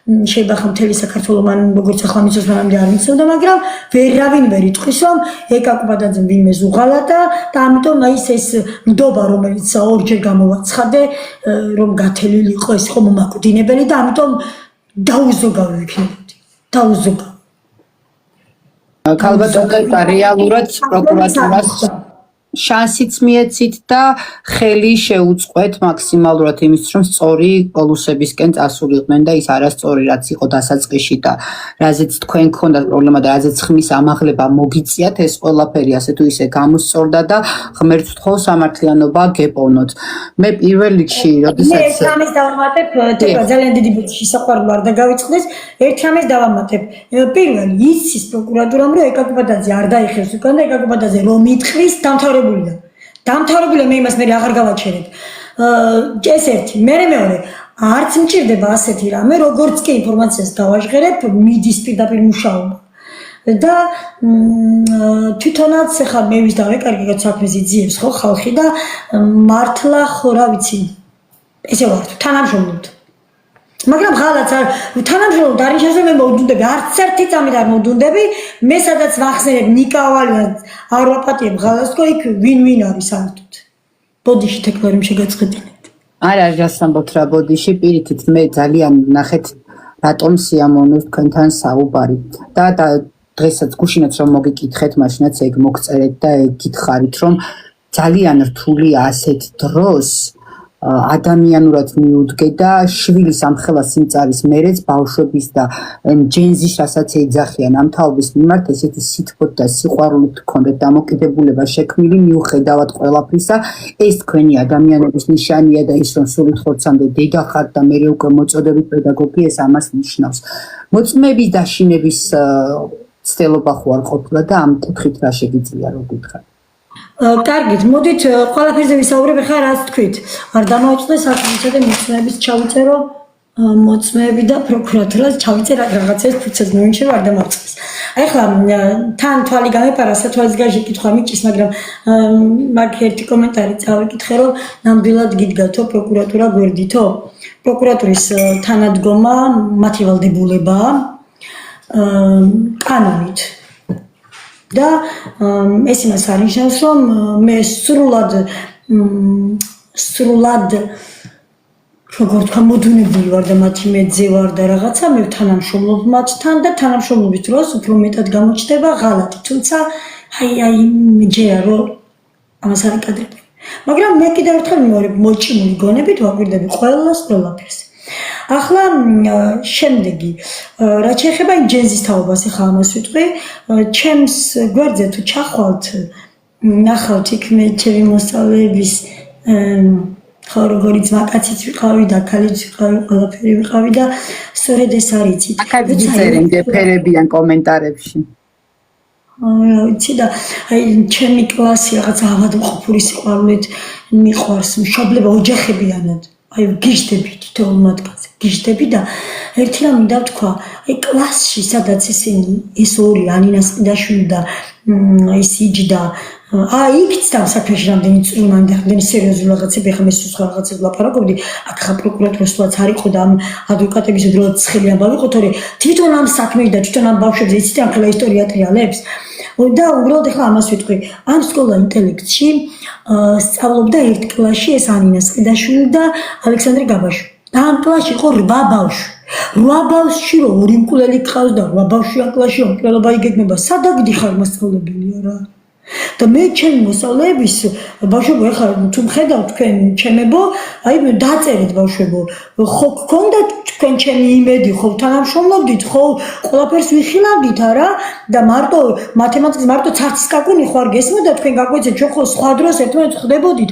Speaker 2: შეიძლება ხა მთელი საქართველო მან როგორც ახლა მიცნობს მანამდე არ მიცნობდა მაგრამ ვერავინ ვერ იტყვის რომ ეკა კუპადაძემ ვინმე ზუღალატა და ამიტომ აი ეს ნდობა რომელიც ორჯერ გამოვაცხადე რომ გათელილი იყო ეს ხო მომაკვდინებელი და ამიტომ დაუზოგავი ვიქნებოდი დაუზოგავი
Speaker 1: ქალბატონო რეალურად პროკურატურას შანსიც მიეცით და ხელი შეუწყვეთ მაქსიმალურად იმისთვის რომ სწორი პოლუსებისკენ წასულიყვნენ და ის არასწორი რაც იყო დასაწყისში და რაზეც თქვენ გქონდათ პრობლემა და რაზეც ხმის ამაღლება მოგიწიათ ეს ყველაფერი ასე თუ ისე გამოსწორდა და ღმერთს ვთხოვ სამართლიანობა გეპოვნოთ მე პირველ რიგში როდესაც
Speaker 2: მე ერთამეს დავამატებ ძალიან დიდი ბუდში საყვარლო არ დაგავიწყდეს ერთამეს დავამატებ პირველ იცის პროკურატურამ რომ ეკა კუპადაძე არ დაიხევს უკან და ეკა კუპადაძე რომ იტყვის დამთავრებულია მე იმას მე აღარ გავაჩერებ ეს ერთი მეორე არც მჭირდება ასეთი რამე როგორც კი ინფორმაციას გავაჟღერებ მიდის პირდაპირ მუშაობა და თვითონაც ახლა მე ვის დავეკარგე საქმეს იძიებს ხო ხალხი და მართლა ხო რა ვიცი ესე ვარ თანამშრომლობთ მაგრამ ღალატს არ თანამშრომლობთ არ ნიშნავს რომ მე მოვდუნდები არც ერთი წამით არ მოვდუნდები მე სადაც ვახსენებ ნიკა ავალიანს არ ვაპატიებ ღალატს თქო იქ ვინ არის საერთოდ ბოდიში თეკლორიმ შეგაწყედინეთ
Speaker 1: არ არის გასამბობთ რა ბოდიში პირიქით მე ძალიან ნახეთ რატომ სიამოვნებს თქვენთან საუბარი და დღესაც გუშინაც რომ მოგიკითხეთ მაშინაც ეგ მოგწერეთ და ეგ გითხარით რომ ძალიან რთულია ასეთ დროს ადამიანურად მიუდგე და შვილის ამხელა სიმწარის მერეც ბავშვების და ჯენზის რასაც ეძახიან ამ თაობის მიმართ ესეთი სითბოთ და სიყვარულით გქონდეთ დამოკიდებულება შექმნილი მიუხედავად ყველაფრისა ეს თქვენი ადამიანების ნიშანია და ის რომ სულით ხორცამდე დედა ხართ და მე უკვე მოწოდებით პედაგოგი ეს ამას ნიშნავს მოწმების დაშინების ცდელობა ხო არ ყოფილა და ამ კუთხით რა შეგიძლია რომ გითხრათ
Speaker 2: კარგით, მოდით ყველაფერზე ვისაუბრებ, ხა რაც თქვით. არ დამოუწყდეს საკუთრებისა და მოწმეების ჩავიწერო მოწმეები და პროკურატურას ჩავიწერა რაღაცას ფუცეს მომიჩევა არ დამოუწყდეს. ახლა თან თვალი გამეპარა, სათვალის გარშე კითხვა მიჭის, მაგრამ მაგ ერთი კომენტარი წავიკითხე, რომ ნამდვილად გიდგათო პროკურატურა გვერდითო? პროკურატურის თანადგომა მათი ვალდებულებაა კანონით. და ეს იმას არნიშნავს, რომ მე სრულად როგორ თქვა მოდუნებული ვარ და მათი მეძე ვარ და რაღაცა, მე თანამშრომლობ მათთან და თანამშრომლობის დროს უფრო მეტად გამოჩნდება ღალატი, თუმცა აი მეჯერა რომ ამას არ იკადრები. მაგრამ მე კიდევ ერთხელ მოჭიმული გონებით ვაკვირდები ყველაფერს. ახლა შემდეგი რაც შეეხება ინჯენზის თაობას, ახლა ამას ვიტყვი, ჩემს გვერდზე თუ ჩახვალთ, ნახავთ იქ მე ჩემი მოსწავლეების ხო როგორი ძმაკაციც ვიყავი და ქალიც ვიყავი, ყველაფერი ვიყავი და სწორედ ეს არ იცით.
Speaker 1: აქაც ვიწერენ ფერებიან კომენტარებში.
Speaker 2: რა ვიცი და აი ჩემი კლასი რაღაც ავადმყოფური სიყვარულით მიყვარს, მშობლება ოჯახებიანად. აი გიждები თითოეულ მათგანზე გიждები და ერთი რამ მინდა ვთქვა, აი კლასში სადაც ესენი ეს ორი ანინას ყიდაშვილი და ის იჯდა აი იქ და საქმეში რამდენი წვრილმანი და რამდენი სერიოზული რაღაცები, ახლა მე სხვა რაღაცებს ვლაპარაკობდი, აქ ხა პროკურატურას თვაც არ იყო და ამ ადვოკატების უბრალოდ ცხელი ამბავი იყო, თორე თვითონ ამ საქმეში და თვითონ ამ ბავშვებზე იცით ამ ყველა ისტორია ტრიალებს და უბრალოდ ახლა ამას ვიტყვი, ამ სკოლა ინტელექტში სწავლობდა ერთ კლასში ეს ანინას ყიდაშვილი და ალექსანდრე გაბაშვილი. და ამ კლასში იყო 8 ბავშვი. 8 ბავშვში რომ ორი მკვლელი გყავს და 8 ბავშვი ამ კლასში მკვლელობა იგეგმება, სად აგდიხარ მასწავლებელია რა? და მე ჩემი მოსწავლეების ბავშვებო, ახლა თუ მხედავთ თქვენ ჩემებო, აი დაწერეთ ბავშვებო, ხო გქონდათ თქვენ ჩემი იმედი, ხო თანამშრომლობდით, ხო ყველაფერს ვიხილავდით არა და მარტო მათემატიკის მარტო ცარცკაკუნი ხო არ გესმოდა თქვენ გაგვეცეთ, ჩვენ ხო სხვა დროს ერთმანეთს ხვდებოდით.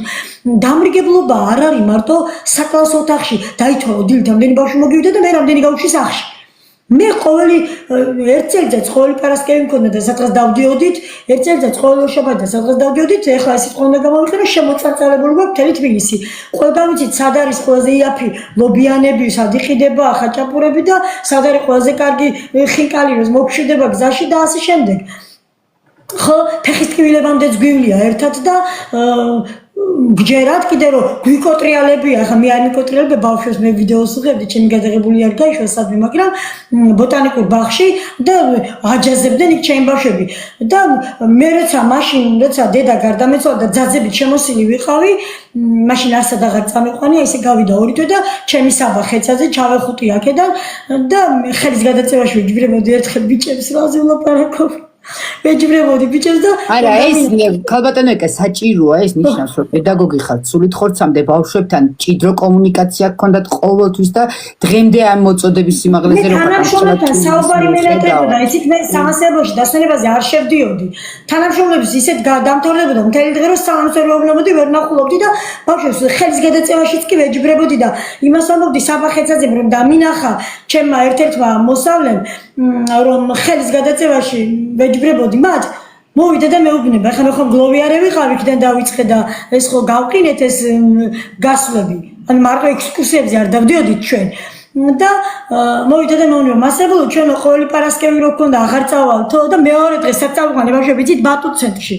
Speaker 2: დამრიგებლობა არ არის მარტო საკლასო ოთახში, დაითვალო დილით რამდენი ბავშვი მოგივიდა და მე რამდენი გავუშვი სახლში. მე ყოველი ერთ წელიწადს ყოველი პარასკევი მქონდა და სადღაც დავდიოდით, ერთ წელიწადს ყოველი შაბათი და სადღაც დავდიოდით, ეხლა ეს იყო უნდა გამოვიყენო, შემოწარწარებული გვაქვს მთელი თბილისი. ყველგან ვიცით, სად არის ყველაზე იაფი ლობიანები, სად იყიდება ხაჭაპურები და სად არის ყველაზე კარგი ხინკალი, რომ მოგშვიდება გზაში და ასე შემდეგ. ხო, ფეხის ტკივილებამდეც გვივლია ერთად და გჯერათ კიდე რომ გვიკოტრიალებია, ახლა მე არ მიკოტრიალებ ბავშვებს, მე ვიდეოს ვიღებდი, ჩემი გადაღებული არ გაიშვა სადმე, მაგრამ ბოტანიკურ ბაღში და აჯაზებდნენ იქ ჩემი ბავშვები და მე როცა დედა გარდამეცვალა და ძაძებით შემოსილი ვიყავი, მაშინ არსად აღარ წამიყვანია, ისე გავიდა ორი თვე და ჩემი საბა ხეცაზე ჩავეხუტი აქედან და ხელის გადაწევაში ვიჯბრებოდი ერთხელ ბიჭებს რაზე ვლაპარაკობ. მეჯბრებოდი ბიჭებს და
Speaker 1: არა ეს ქალბატონიკა საჭიროა, ეს ნიშნავს რომ პედაგოგი ხარ, სულით ხორცამდე ბავშვებთან ჭიდრო კომუნიკაცია გქონდათ ყოველთვის და დღემდე ამ მოწოდების სიმაღლეზე
Speaker 2: რო თანამშრომლებთან საუბარი მენატრებოდა, იცით მე სამასწავლებლოში დასვენებაზე არ შევდიოდი. თანამშრომლებს ისეთ დამთავრდებოდა მთელი დღე რომ სამასწავლებლობდი ვერ ნახულობდი და ბავშვებს ხელის გადაწევაშიც კი ვეჯბრებოდი და იმას ამბობდი საბახეცაძემ რომ დამინახა ჩემმა ერთ-ერთმა მოსავლემ რომ ხელის გადაწევაში ვეჯბრებოდი მათ, მოვიდა და მეუბნება, ახლა მე ხომ გლოვიარე ვიყავ, იქიდან დავიწყე და ეს ხო გავყინეთ ეს გასვლები. ან მარტო ექსკურსიებზე არ დავდიოდით ჩვენ. და მოვიდა და მეუბნება, მასწავლებლო, ჩვენო ყოველი პარასკევი რო გქონდა, აღარ წავალთო და მეორე დღეს საწავულყანე ბავშვები იცით ბატუტ ცენტრში.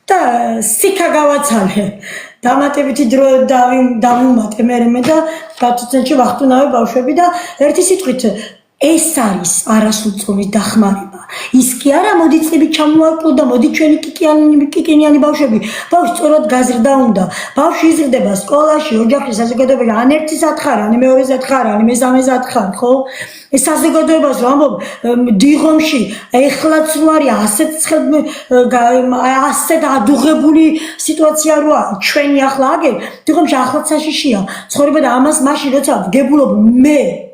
Speaker 2: და სიქა გავაცალე. დამატებითი დრო დავუმატე მე და ბატუტ ცენტრში ვახტუნავე ბავშვები და ერთი სიტყვით ეს არის არასრულწლოვანი დახმარება. ის კი არა, მოდი წლები ჩამოვარკლო და მოდი ჩვენი კიკინიანი ბავშვები. ბავშვი სწორად გაზრდა უნდა. ბავშვი იზრდება სკოლაში, ოჯახში, საზოგადოებაში, ან ერთის ათხარ, ან მეორეს ათხარ, ან მესამეს ათხარ, ხო? ეს საზოგადოებას რომ ამბობ დიღომში, ეხლაც რო არის ასეთ ადუღებული სიტუაცია როა, ჩვენი ახლა აგერ, დიღომში ახლაც საშიშია. ცხოვრება და ამას მაშინ როცა ვგებულობ მე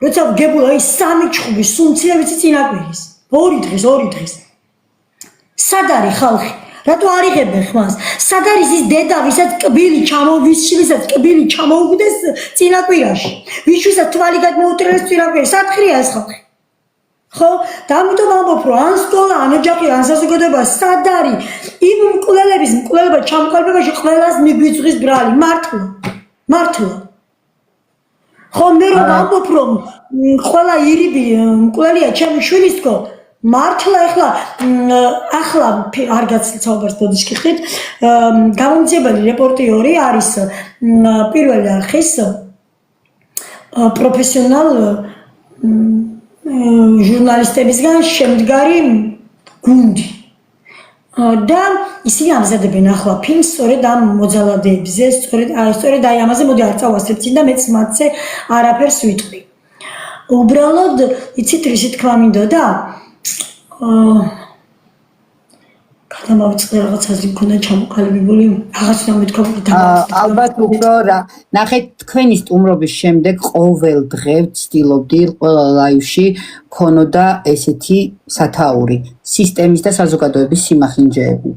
Speaker 2: როცა ვგებულა ის სამი ჩხუბი სუნცილებით წინაკვირის. 2 დღეს. სად არის ხალხი? რატო არ იღებენ ხმას? სად არის ის დედა, ვისაც კბილი ჩამოუგდეს წინაკვირაში? ვისაც თვალი გადმოუტრიალეს წინაკვირაში? სად ხრია ეს ხალხი? ხო და ამიტომ ამბობ რომ ან სკოლა ან ოჯახი ან საზოგადოება სად არის იმ მკვლელება ჩამოყალიბებაში ყველას მიგვიწვის ბრალი მართლა ხო მე რომ ამბობ რომ ყველა ირიბი მკვლელია ჩემი შვილისკო მართლა ახლა არ გაცილცაობას ბოდიშკი ხით გამომძიებელი რეპორტიორი არის პირველი არხის პროფესიონალ ჟურნალისტებისგან შემდგარი გუნდი და ისინი ამზადებენ ახლა ფილმს სწორედ ამ მოძალადეებზე სწორედ აი ამაზე მოდი არ წავასწრებ წინ და მეც მათზე არაფერს ვიტყვი უბრალოდ იცით რისი თქვა მინდოდა გადამავიწყდა რაღაცაზე მქონდა ჩამოყალიბებული რაღაც დამეთქვა
Speaker 1: ალბათ უფრო რა ნახეთ თქვენი სტუმრობის შემდეგ ყოველ დღე ვცდილობდი ყველა ლაივში ქონოდა ესეთი სათაური სისტემის და საზოგადოების სიმახინჯეები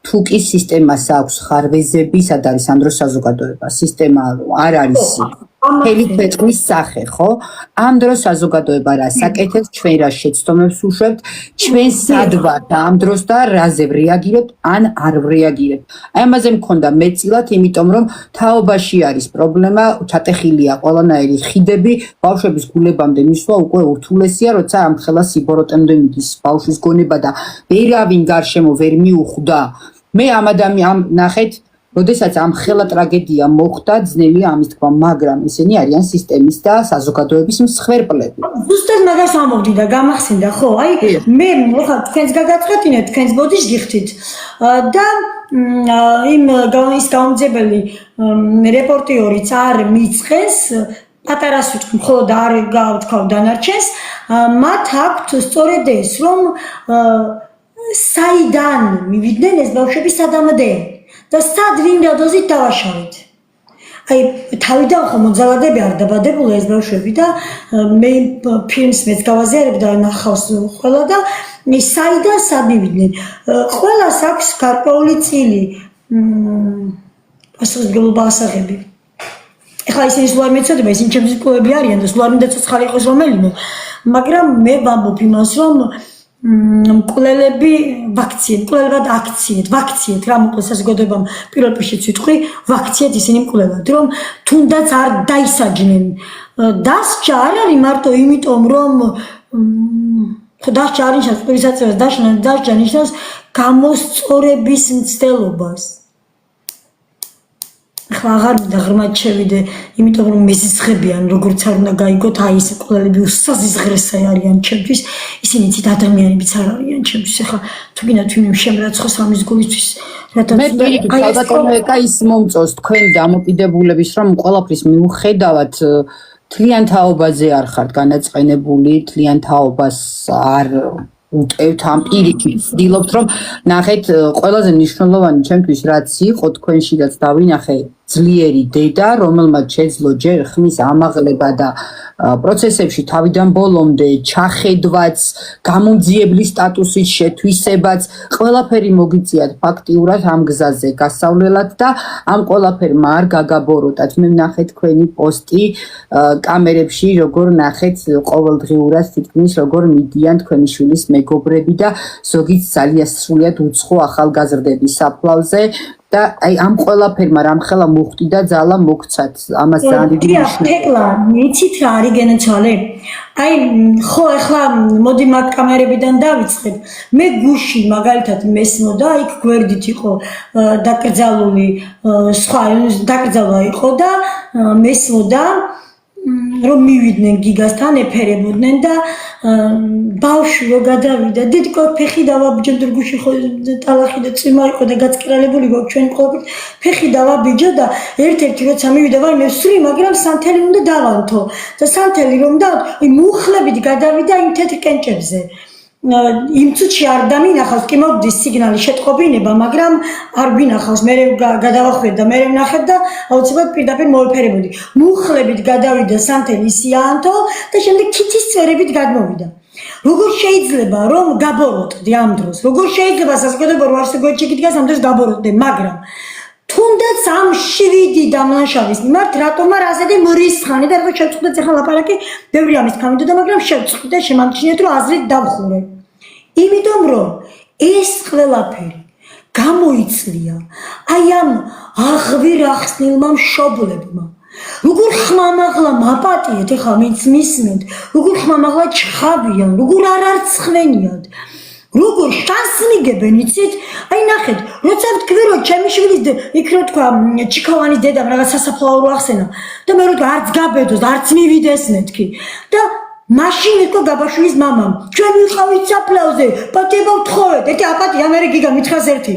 Speaker 1: თუ კი სისტემას აქვს ხარვეზები სად არის ამ დროს საზოგადოება სისტემა არ არის მთელი ქვეყნის სახე ხო ამ დროს საზოგადოება რას აკეთებს ჩვენ რა შეცდომებს უშვებთ ჩვენ სად ვართ ამ დროს და რაზე რეაგირებთ ან არ რეაგირებთ აი ამაზე მქონდა მეწილად იმიტომ რომ თაობაში არის პრობლემა ჩატეხილია ყველანაირი ხიდები ბავშვების გულებამდე მისვლა უკვე ურთულესია როცა ამ ხელა სიბოროტემდე მიდის ბავშვის გონება და ვერავინ გარშემო ვერ მიუხვდა მე ამ ნახეთ როდესაც ამ ხელა ტრაგედია მოხდა ძნელია ამის თქვა მაგრამ ისინი არიან სისტემის და საზოგადოების მსხვერპლები
Speaker 2: ზუსტად მაგას ამოვდი და გამახსენდა ხო აი მე ხა თქვენს გაგაწყვეტინეთ თქვენს ბოდიშს გიხდით და იმ ის გამომძიებელი რეპორტიორიც არ მიწყეს პატარას ვიტყვი მხოლოდ არ გავთქვავ დანარჩენს მათ აქვთ სწორედ ეს რომ საიდან მივიდნენ ეს ბავშვები სადამდე და სად ვინდა დოზით დავაშავეთ აი თავიდან ხო მოძალადები არ დაბადებულა ეს ბავშვები და მე ფილმს მეც გავაზიარებ და ნახავს ყველა და საიდან სად მივიდნენ ყველას აქვს გარკვეული წილი პასუხისმგებლობა ასაღები ეხლა ისინი სულ არ მეცოდება ისინი ჩემს მკვლელები არიან და სულ არ მინდა ცოცხალი იყოს რომელიმე მაგრამ მე ვამბობ იმას რომ მკვლელები მკვლელად ვაქციეთ რა მოკლედ საზოგადოებამ პირველ პირშიც ვიტყვი ვაქციეთ ისინი მკვლელად რომ თუნდაც არ დაისაჯნენ დასჯა არ არის მარტო იმიტომ რომ დასჯა არ ნიშნავს პირისაწევას დასჯა ნიშნავს გამოსწორების მცდელობას ახლა აღარ მინდა ღრმად შევიდე იმიტომ რომ მეზიზღებიან როგორც არ უნდა გაიგოთ აი ეს მკვლელები უსაზიზღრესე არიან ჩემთვის ისინი ცით ადამიანებიც არ არიან ჩემთვის ახლა თუ გინდათ ვინმე შემრაცხოს ამის გულისთვის
Speaker 1: მე ალბათ ის მომწონს თქვენი დამოკიდებულების რომ ყველაფრის მიუხედავად თლიან თაობაზე არ ხართ განაწყენებული თლიან თაობას არ უკევთ ამ პირიქით ვცდილობთ რომ ნახეთ ყველაზე მნიშვნელოვანი ჩემთვის რაც იყო თქვენშიდაც დავინახე ძლიერი დედა რომელმაც შეძლო ჯერ ხმის ამაღლება და პროცესებში თავიდან ბოლომდე ჩახედვაც გამომძიებლის სტატუსის შეთვისებაც ყველაფერი მოგიწიათ ფაქტიურად ამ გზაზე გასავლელად და ამ ყველაფერმა არ გაგაბოროტათ მე ვნახე თქვენი პოსტი კამერებში როგორ ნახეთ ყოველდღიურად თითქმის როგორ მიდიან თქვენი შვილის მეგობრები და ზოგიც ძალიან სრულიად უცხო ახალგაზრდები საფლავზე და აი ამ ყველაფერმა რამხელა მოხდი და ძალა მოგცათ ამას ძალიან დიდი
Speaker 2: ნიშნულობა იცით რა არის გენაცვალე აი ხო ახლა მოდი მაგ კამერებიდან დავიწყებ მე გუში მაგალითად მესმოდა იქ გვერდით იყო დაკრძალული სხვა დაკრძალვა იყო და მესმოდა რომ მივიდნენ გიგასთან ეფერებოდნენ და ბავშვი რო გადავიდა დიდ ფეხი დავაბიჯო გუში ხო ტალახი და წიმა იყო და გაწკრალებული გქონდა ჩვენ ყოველ ფეხი დავაბიჯო და ერთ-ერთი როცა მივიდა ვაი მე ვსვრი მაგრამ სანთელი უნდა დავანთო და სანთელი რომ და მუხლებით გადავიდა იმ თეთრ კენჭებზე იმ წუთში არ დამინახავს კი მოვდის სიგნალი შეტყობინება მაგრამ არ გვინახავს მე გადავახვიდე და მე ვნახეთ და აუცილებლად პირდაპირ მოვეფერებოდი მუხლებით გადავიდა სანთელი სიანთო და შემდეგ თითის წვერებით გადმოვიდა როგორ შეიძლება რომ გაბოროტდი ამ დროს როგორ შეიძლება საზოგადოება რო არსებობს გიდგას ამ დროს გაბოროტდე მაგრამ თუ თუნდაც ამ 7 დამლაშავის მიმართ რატომ არ ასეთი მრისხანი და რაღაც შევწყვდეთ ახლა ლაპარაკი ბევრი ამის გამიდოდა მაგრამ შევწყვდით და შემამჩნიეთ რომ აზრით დავხურე იმიტომ რომ ეს ყველაფერი გამოიწვია აი ამ აღვირახსნილმა მშობლებმა როგორ ხმამაღლა მაპატიეთ ეხლა ვინც მისმენთ როგორ ხმამაღლა ჩხავიან როგორ არ არცხვენიათ როგორ შანსმიგებენ იცით აი ნახეთ როცა ვთქვი რომ ჩემი შვილის იქ რო თქვა ჩიქოვანის დედამ რაღაც სასაფლაო რო ახსენა და მე რო არც გაბედოს არც მივიდეს მეთქი და მაშინ იყო გაბაშვილის მამამ ჩვენ ვიყავით საფლაოზე პატიება ვთხოვეთ ერთი აპატი ამერე გიგა მითხას ერთი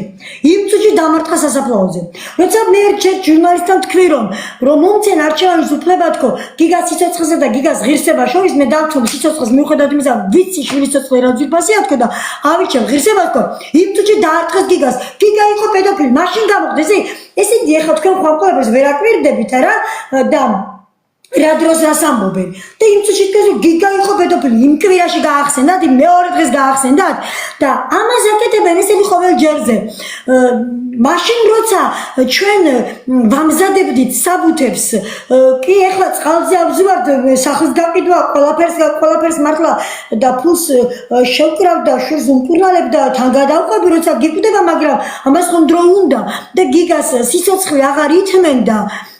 Speaker 2: იმ წუთში დამარტყა სასაფლაოზე როცა მე ერთ ჟურნალისტთან თქვი რომ მომცენ არჩევანის უფლება თქო გიგას სიცოცხლესა და გიგას ღირსება შორის მე დავთვალ სიცოცხლეს მიუხედავად იმისა ვიცი შვილის სიცოცხლე რა ძვირფასია თქო და ავირჩევ ღირსება თქო იმ წუთში დაარტყეს გიგას გიგა იყო პედოფილი მაშინ გამოხდა ესე ეხლა თქვენ ხვალყოლებს ვერ აკვირდებით არა და რა დროს რას ამბობენ და იმ წუთში თქვენ გიგა იყო პედოფილი იმ კვირაში გაახსენდათ იმ მეორე დღეს გაახსენდათ და ამას აკეთებენ ესენი ყოველ ჯერზე მაშინ როცა ჩვენ ვამზადებდით საბუთებს კი ეხლა წყალზე ავზივართ სახლის გაყიდვა ყველაფერს მართლა და ფულს შევკრავ და შურს უმკურნალებ და თან გადავყვები როცა გიკვდება მაგრამ ამას ხომ დრო უნდა და გიგას სიცოცხლე აღარ ითმენდა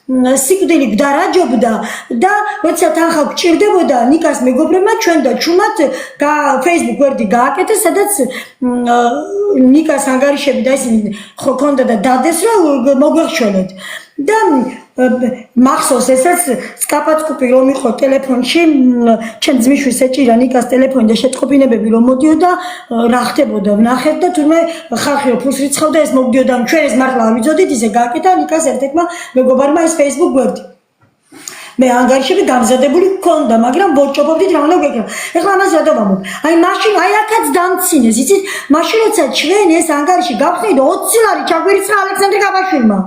Speaker 2: სიკვდილი გდარაჯობდა და როცა თანხა გჭირდებოდა ნიკას მეგობრებმა ჩვენ და ჩუმად Facebook გვერდი გააკეთეს სადაც ნიკას ანგარიშები და ისინი ხონდა და დადეს რომ მოგვეხშველეთ და მახსოვს ესაც სკაპაცკუპი რომ იყო ტელეფონში ჩემ ძმისშვილს ეჭირა ნიკას ტელეფონი და შეტყობინებები რომ მოდიოდა რა ხდებოდა ვნახეთ და თურმე ხალხი რო ფულს რიცხავდა ეს მოგდიოდა ჩვენ ეს მართლა ავიძოდით ისე გააკეთა ნიკას ერთ-ერთმა მეგობარმა ეს Facebook გვერდი მე ანგარიშები გამზადებული გქონდა მაგრამ ვოჭობობდით რა უნდა გეკრა ეხლა ამას რა დავამბობ აი მაშინ აი აქაც დამცინეს იცით მაშინ როცა ჩვენ ეს ანგარიში გავხდით 20 ლარი ჩაგვირიცხა ალექსანდრე გაბაშვილმა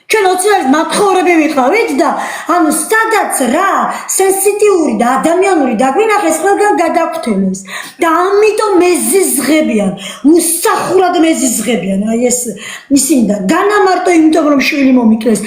Speaker 2: ჩვენ 20 ლარის მათხოვრები ვიყავით და ანუ სადაც რა სენსიტიური და ადამიანური დაგვინახეს ყველგან გადაგვრთელეს და ამიტომ მეზიზღებიან უსახურად მეზიზღებიან აი ეს ისინი და განამარტო იმიტომ რომ შვილი მომიკლეს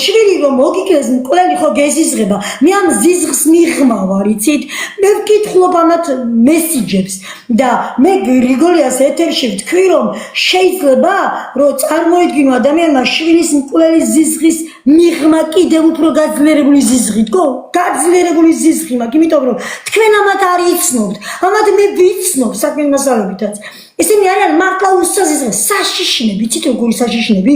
Speaker 2: შვილი რომ მოგიკლეს ყველი ხო გეზიზღება მე ამ ზიზღს მიღმავარ იცით მე ვკითხულობ ამათ მესიჯებს და მე გრიგოლიას ეთერში ვთქვი რომ შეიძლება რომ წარმოიდგინო ადამიანმა შვილის მკვლელი ზიზღის მიღმა კიდევ უფრო გაძლიერებული ზიზღი თქო გაძლიერებული ზიზღი მაქვს იმიტომ რომ თქვენ ამათ არ იცნობთ ამათ მე ვიცნობ საქმის მასალებითაც ისინი არიან მართლა უსაზიზღე საშიშნები იცით როგორი საშიშნები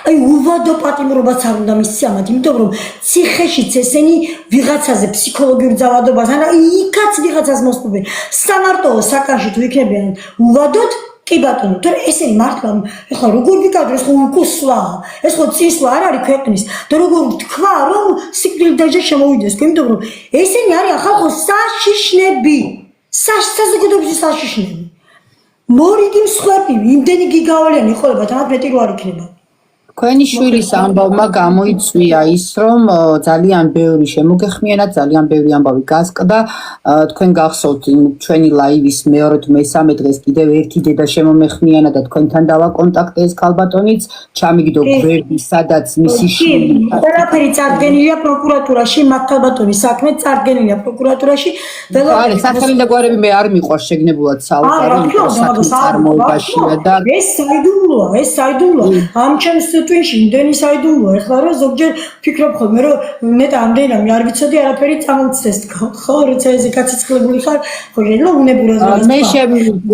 Speaker 2: აი უვადო პატიმრობაც არ უნდა მისცი ამათ იმიტომ რომ ციხეშიც ესენი ვიღაცაზე ფსიქოლოგიურ ძალადობას ან იქაც ვიღაცას მოსწობენ სამარტოო საკანში თუ იქნებიან უვადოთ კი ბატონო, თორე ესენი მართლა ეხლა როგორ ვიკადროს ხო უკუსლა, ეს ხო წისვლა არ არის ქვეყნის და როგორ თქვა რომ სიკვდილი დაჟე შემოვიდეს, იმიტომ რომ ესენი არიან ხალხო საშიშნები, საზოგადოების საშიშნები. მორიგი მსხვერპლი, იმდენი გიგაოლიანი ყოლება, თამათ მეტი რო არ იქნება.
Speaker 1: თქვენი შვილის ამბავმა გამოიწვია ის, რომ ძალიან ბევრი შემოგეხმიანათ, ძალიან ბევრი ამბავი გასკდა. თქვენ გახსოვთ ჩვენი ლაივის მეორე თუ მესამე დღეს კიდევ ერთი დედა შემომეხმიანა და თქვენთან დავაკონტაქტეს ქალბატონიც, ჩამიგდო გვერდი, სადაც მისი შვილი.
Speaker 2: ყველაფერი წარდგენილია პროკურატურაში, მათ ქალბატონის საქმე წარდგენილია პროკურატურაში.
Speaker 1: არა, სახელი და გვარები მე არ მიყვარს შეგნებულად საუბარი, საქმის წარმოებაშია და
Speaker 2: ეს საიდუმლოა, ამ ჩემს twinში იმდენი საიდუმლოა ეხლა რომ ზოგჯერ ფიქრობ ხოლმე რომ ნეტა ამდენი რამე არ ვიცოდი არაფერი წამომცეს ხო როცა ეს გაცეცხლებული ხარ ხო შეიძლება უნებურად
Speaker 1: მე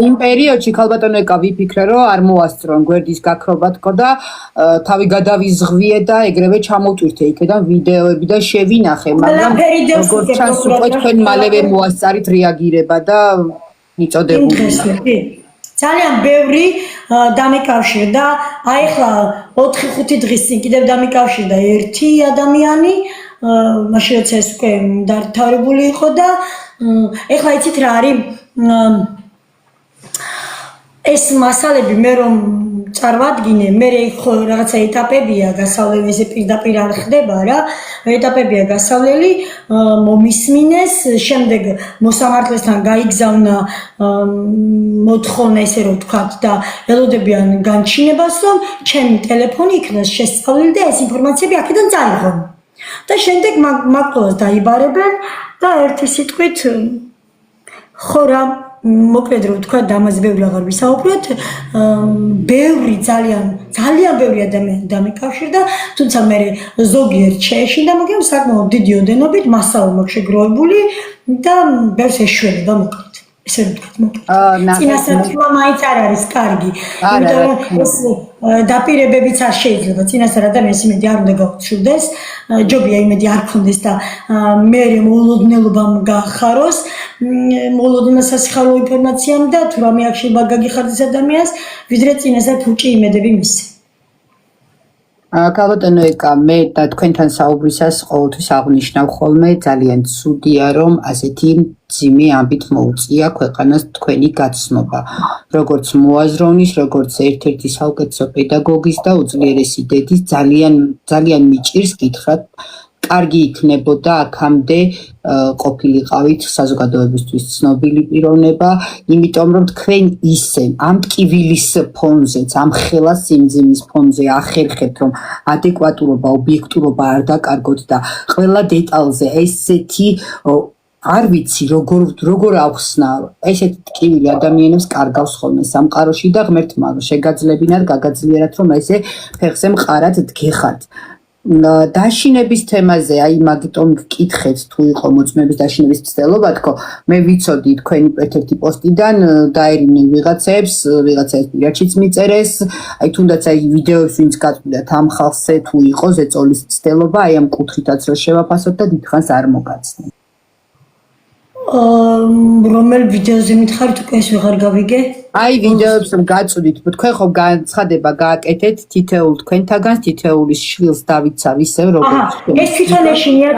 Speaker 1: იმ პერიოდში ქალბატონო ეკა ვიფიქრე რომ არ მოასწრონ გვერდის გაქრობა თქო და თავი გადავიზღვიე და ეგრევე ჩამოვტვირთე იქიდან ვიდეოები და შევინახე მაგრამ როგორც ჩანს უკვე თქვენ მალევე მოასწარით რეაგირება და მიწოდებული
Speaker 2: ძალიან ბევრი დამიკავშირდა აი ახლა 4-5 დღის წინ კიდევ დამიკავშირდა ერთი ადამიანი მაშინ როცა ეს უკვე დართავებული იყო და ახლა იცით რა არის ეს მასალები მე რომ წარვადგინე, მე ხო რაღაცა ეტაპებია გასავლელი, ესე პირდაპირ არ ხდება რა. ეტაპებია გასავლელი, მომისმინეს, შემდეგ მოსამართლესთან გაიგზავნა მოთხოვნა, ესე რომ ვთქვათ და ელოდებიან განჩინებას, რომ ჩემი ტელეფონი იქნას შესწავლილი და ეს ინფორმაციები აქედან წაიღონ. და შემდეგ მაკვლას დაიბარებენ და ერთი სიტყვით ხო რა მოკლედ რომ ვთქვა და ამაზე ბევრი აღარ ვისაუბროთ, ბევრი ძალიან ბევრი ადამიანი დამიკავშირდა, თუმცა მე ზოგიერთ შეეშინდა, მაგრამ საკმაოდ დიდი ოდენობით მასალა მაქვს შეგროვებული და ბევრს ეშველება მოკლედ. ესე ვთქვათ მოკლედ. წინასწარ მაინც არ არის კარგი. იმიტომ რომ ეს დაპირებებიც არ შეიძლება. წინასწარ ადამიანს იმედი არ უნდა გაუჩნდეს, ჯობია იმედი არ ქონდეს და მე მოულოდნელობამ გაახაროს. მოულოდნელ სასიხარულო ინფორმაციამ და თუ რამე აქ შეიძლება გაგიხარდეს ადამიანს, ვიდრე წინასწარ ფუჭი იმედები მისცე.
Speaker 1: კალბატონო ეკა, მე და თქვენთან საუბრისას ყოველთვის აღნიშნავ ხოლმე ძალიან ცუდია, რომ ასეთი მძიმე ამბით მოუწია ქვეყანას თქვენი გაცნობა, როგორც მოაზროვნის, როგორც ერთ-ერთი საუკეთესო პედაგოგის და უძლიერესი დედის ძალიან მიჭირს გითხრათ, კარგი იქნებოდა აქამდე ყოფილიყავით საზოგადოებისთვის ცნობილი პიროვნება, იმიტომ რომ თქვენ ისე ამ ტკივილის ფონზეც, ამ ხელა სიმძიმის ფონზე ახერხებთ, რომ ადეკვატურობა, ობიექტურობა არ დაკარგოთ და ყველა დეტალზე ესეთი არ ვიცი როგორ ახსნა, ესეთი ტკივილი ადამიანებს კარგავს ხოლმე სამყაროში და ღმერთმა შეგაძლებინათ, გაგაძლიერათ, რომ ესე ფეხზე მყარად დგეხათ. დაშინების თემაზე, აი მაგიტომ გკითხეთ თუ იყო მოწმების დაშინების ცდილობა, თქო, მე ვიცოდი თქვენი ერთ-ერთი პოსტიდან დაერინე ვიღაცებს პირადშიც მიწერეს, აი თუნდაც აი ვიდეოებს ვინც გაწვდათ ამ ხალხზე თუ იყო ზეწოლის ცდილობა, აი ამ კუთხითაც რომ შევაფასოთ და დიდხანს არ მოგაცნე.
Speaker 2: რომელ ვიდეოზე მითხარით, უკვე ეს ვეღარ გავიგე?
Speaker 1: აი ვიდეოებს რომ გაწვდით, თქვენ ხო განცხადება გააკეთეთ თითოეულ თქვენთაგანს, თითოეულის შვილს დავიცავ ისევ როგორც
Speaker 2: ეს თვითონ ეშინიათ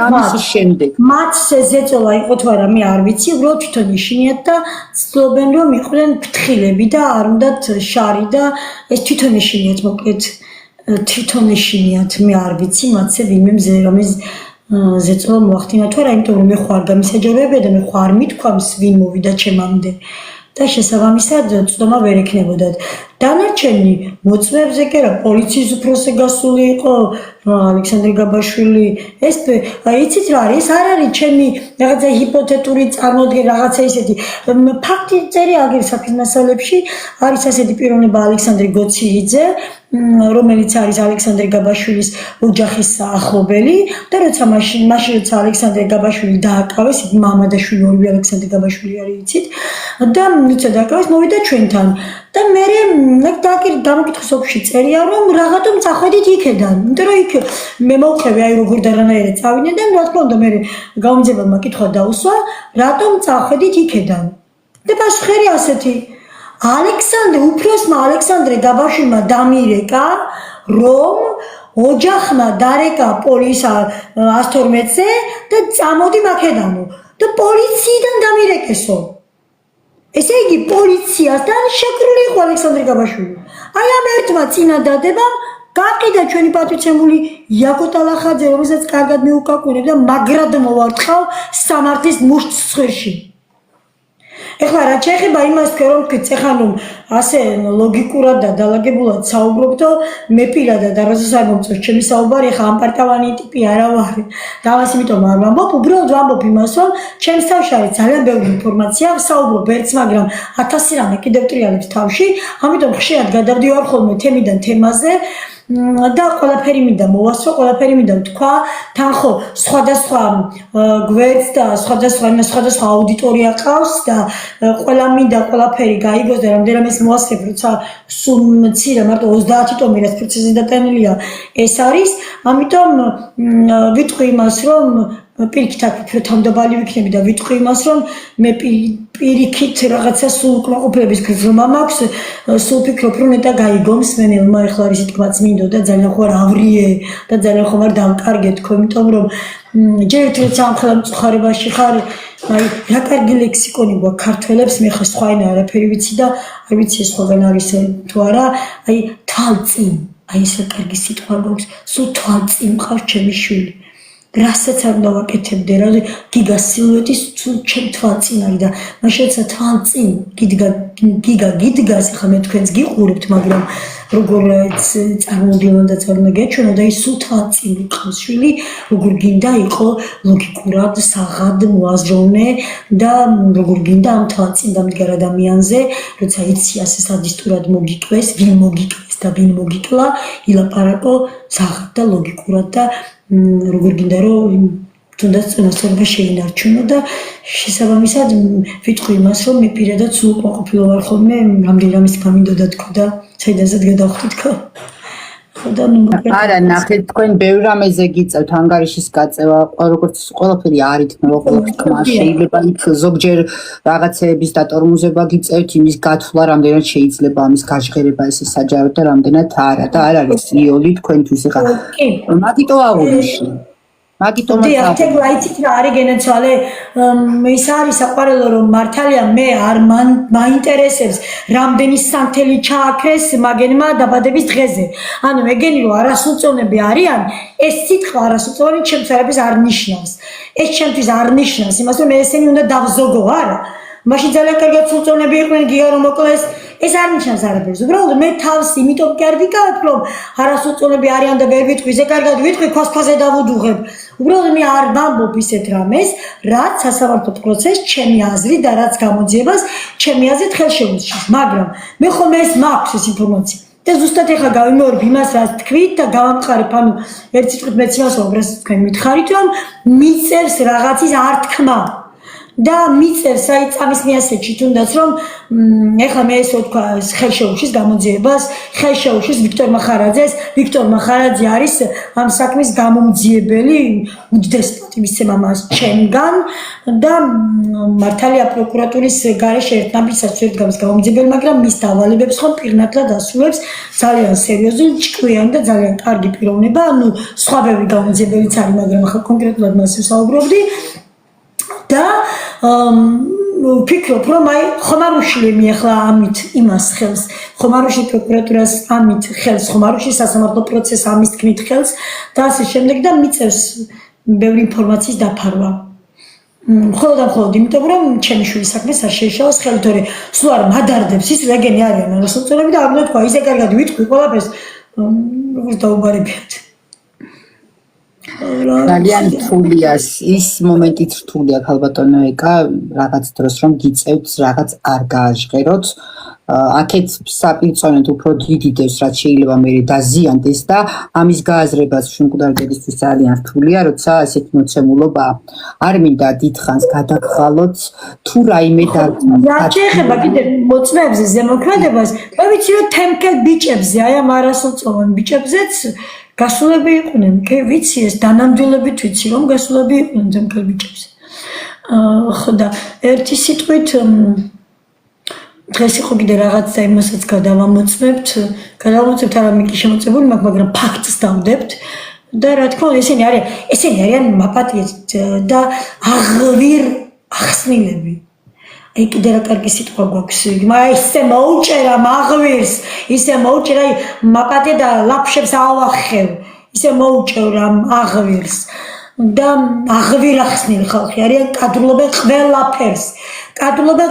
Speaker 1: მათ
Speaker 2: ზეწოლა იყო თუ არა მე არ ვიცი, უბრალოდ თვითონ ეშინიათ და ცდილობენ რომ იყვნენ ფრთხილები და არ უნდათ შარი და ეს თვითონ ეშინიათ მოკლედ თვითონ ეშინიათ მე არ ვიცი მათზე ვინმე მზერამის ზეწოლა მოახდინა თუ არა, იმიტომ რომ მე ხო არ გამისაჯეროებია და მე ხო არ მithქვამს ვინ მოვიდა ჩემამდე და შესაბამისად ცდომა ვერ ექნებოდათ. დანარჩენი მოწმეებზე კი რა პოლიციის უფროსზე გასული იყო ალექსანდრე გაბაშვილი. ეს იცით რა არის? არ არის ჩემი რაღაცა ჰიპოთეტური წარმოდგენა, რაღაცა ისეთი ფაქტი წერია აგერ საფილმასალებში, არის ასეთი პიროვნება ალექსანდრე გოციიძე, რომელიც არის ალექსანდრე გაბაშვილის ოჯახის ახლობელი და როცა მაშინ როცა ალექსანდრე გაბაშვილი დააკავეს, მამა და შვილი ორივე ალექსანდრე გაბაშვილი არის იცით და როცა დააკავეს მოვიდა ჩვენთან და მე დამოკითხვის ოფში წერია რომ რაღაცომ წახვედით იქედან, იმიტომ რომ იქ მე მოვყევი აი როგორ და რანაირად წავინე და რა თქმა უნდა მე გამომძებელმა კითხვა დაუსვა რატომ წახვედით იქედან და პასუხი ასეთი უფროსმა ალექსანდრე გაბაშვილმა დამირეკა რომ ოჯახმა დარეკა პოლისა 112-ზე და წამოდი მაქედანო და პოლიციიდან დამირეკესო. ესე იგი პოლიციასთან შეკრული იყო ალექსანდრე გაბაშვილი. აი ამ ერთმა წინადადებამ გაყიდა ჩვენი პატივცემული იაკო ტალახაძე, რომელსაც კარგად მეუკაკუნებ და მაგრად მოვარტყავ სამართლის მუშტს ცხვირში. ეხლა რა შეეხება იმას, რომ წეხან რომ ასე ლოგიკურად და დალაგებულად საუბრობთო, მე პირადად არასდროს არ მომწონს ჩემი საუბარი, ეხლა ამპარტავანი ტიპი არა ვარ და ამას იმიტომ არ ვამბობ, უბრალოდ ვამბობ იმას, რომ ჩემს თავში არის ძალიან ბევრი ინფორმაცია, ვსაუბრობ ერთს, მაგრამ 1000 რამე კიდევ ტრიალებს თავში, ამიტომ ხშირად გადავდივარ ხოლმე თემიდან თემაზე და ყველაფერი მინდა მოვასწრო, ყველაფერი მინდა ვთქვა, თან ხო სხვადასხვა გვერდს და სხვადასხვა აუდიტორია ყავს და ყველა მინდა ყველაფერი გაიგოს და რამდენადაც მოასწრებ, როცა სულ მცირე მარტო 30 ტომი რაც პროცესზე დატანილია ეს არის, ამიტომ ვიტყვი იმას, რომ პირიქით აქ უფრო თავდაბალი ვიქნები და ვიტყვი იმას, რომ მე პირიქით რაღაცა სულ უკმაყოფილების გრძნობა მაქვს, სულ ფიქრობ, რომ ნეტა გაიგო მსმენელმა, ეხლა არის თქმაც მინდოდა ძალიან ხوار ავრიე და ძალიან ხوار დავკარგე თქო, იმიტომ რომ ჯერ ერთ სამხელა მწუხარებაში ხარ, აი რა კარგი ლექსიკონი გვაქვს ქართველებს, მე ხა სხვა ენა არაფერი ვიცი და არ ვიცი ეს ყველგან არის თუ არა, აი თვალწინ, აი ეს კარგი სიტყვა გვაქვს, სულ თვალწინ მყავს ჩემი შვილი. რასაც არ დავაკეთებდე, რა გიგა სილუეტის სულ ჩემ თვალწინ არის და მაშინაც თვალწინ გიგას ახლა მე თქვენს გიყურებთ, მაგრამ როგორ წარმოუდგენლად წარმოგეჩვენო და ის სულ თვალწინ მყავს შვილი, როგორ გინდა იყო ლოგიკურად, საღად მოაზროვნე და როგორ გინდა ამ თვალწინ დამდგარ ადამიანზე, როცა იცი ასე სადისტურად მოგიკვეს, ვინ მოგიკვეს და ვინ მოგიკლა, ილაპარაკო საღად და ლოგიკურად და როგორ გინდა რომ თუნდაც წონასწორობა შეინარჩუნო და შესაბამისად ვიტყვი იმას, რომ მე პირადად სულ უკმაყოფილო ვარ ხოლმე, რამდენი რამის გამინდოდა თქო და საიდანაც გადავხვდი თქო.
Speaker 1: არა, ნახეთ, თქვენ ბევრ რამეზე გიწევთ ანგარიშის გაწევა, როგორც ყველაფერი არ ითქმება, თქმა შეიძლება იქ ზოგჯერ რაღაცეების დატორმუზება გიწევთ, იმის გათვლა რამდენად შეიძლება, ამის გაჟღერება ესე საჯაროდ და რამდენად არა და არ არის იოლი თქვენთვის ეხა. მაგიტო აღუნიშნე. მაგიტომაც
Speaker 2: იცით რა არის გენაცვალე, ის არის საყვარელო რომ მართალია მე არ მაინტერესებს რამდენი სანთელი ჩააქრეს მაგენმა დაბადების დღეზე. ანუ მეგენი რომ არასრულწლოვნები არიან, ეს სიტყვა არასრულწლოვანი ჩემთვის არაფერს არ ნიშნავს. ეს ჩემთვის არ ნიშნავს იმას, რომ მე ესენი უნდა დავზოგო, არა. მაშინ ძალიან კარგად სრულწლოვნები იყვნენ, გიგა რომ მოკლეს, ეს არ ნიშნავს არაფერს. უბრალოდ მე თავს იმიტომ კი არ ვიკავებ, რომ არასრულწლოვნები არიან და ვერ ვიტყვი, ზე კარგად ვიტყვი, ქვასქვაზე დავუდუღებ. უბრალოდ მე არ ვამბობ ისეთ რამეს, რაც სასამართლო პროცესს ჩემი აზრით და რაც გამოძიებას ჩემი აზრით ხელშეუწყობს. მაგრამ მე ხოლმე ეს მაქვს ეს ინფორმაცია. და ზუსტად ეხლა გავიმეორებ იმას, რაც თქვით და გავამყარებ, ანუ ერთ სიტყვით მეც იმას ვამბობ, რაც თქვენ მითხარით, რომ მიწევს რაღაცის ართქმა. და მიწევს აი წამის მიასეთში თუნდაც რომ ეხლა მე ესე ვთქვა ხელშეუხის გამოძიებას, ხელშეუხის ვიქტორ მახარაძეს, ვიქტორ მახარაძე არის ამ საქმის გამომძიებელი უდესპოტი მისცე მამას ჩემგან და მართალია პროკურატურის გარეშე ერთნაბიჯსაც ვერ გავს გამომძიებელი, მაგრამ მის დავალებებს ხომ პირნათლად ასრულებს ძალიან სერიოზული, ჭკვიანი და ძალიან კარგი პიროვნება, ანუ სხვა ბევრი გამომძიებელიც არის, მაგრამ ახლა კონკრეტულად მას ვსაუბრობდი. და ვფიქრობ, რომ აი ხომარუშვილი მიახლა ამით იმას ხელს, ხომარუში პროკურატურას ამით ხელს, ხომარუში სასამართლო პროცესს ამის თქმით ხელს და ასე შემდეგ და მიწევს ბევრი ინფორმაციის დაფარვა. მხოლოდ და მხოლოდ იმიტომ, რომ ჩემი შვილის საქმეს არ შეეშალოს ხელი, თორე სულ არ მადარდებს ის რეგენი არიან არასრულწლოვნები და არ უნდა თქვა, ისე კარგად ვიტყვი ყველაფერს, როგორც დაუბარებიათ.
Speaker 1: ძალიან რთულია ის მომენტიც რთულია ქალბატონო ეკა რაღაც დროს რომ გიწევთ რაღაც არ გააჟღეროთ აქეთ საპირწონედ უფრო დიდი დევს რაც შეიძლება მე დაზიანდეს და ამის გააზრებას შემკვდარებისთვის ძალიან რთულია როცა ასეთ მოცემულობა არ მინდა დიდხანს გადაგხალოთ თუ რაიმე და
Speaker 2: რა შეეხება კიდე მოწმეებზე ზემოქმედებას მე ვიცი რომ თემკელ ბიჭებზე აი ამ არასრულწლოვან ბიჭებზეც გასულები იყვნენ, კი ვიცი ეს დანამდვილებით ვიცი რომ გასულები იყვნენ თემკელ ბიჭებზე. ხო და ერთი სიტყვით დღეს იყო კიდე რაღაცა იმასაც გადავამოწმებთ არა მიკი შემოწმებული მაქვს, მაგრამ ფაქტს დავდებთ და რა თქმა უნდა ესენი არიან მაპატიეთ და აღვირ ახსნილები. აი კიდე რა კარგი სიტყვა გვაქვს, ისე მოუჭერა მაღვირს, ისე მოუჭერა მაპატე და ლაფშებს ავახევ, ისე მოუჭერა აღვირს და აღვირ ახსნილი ხალხი არიან, კადრულობენ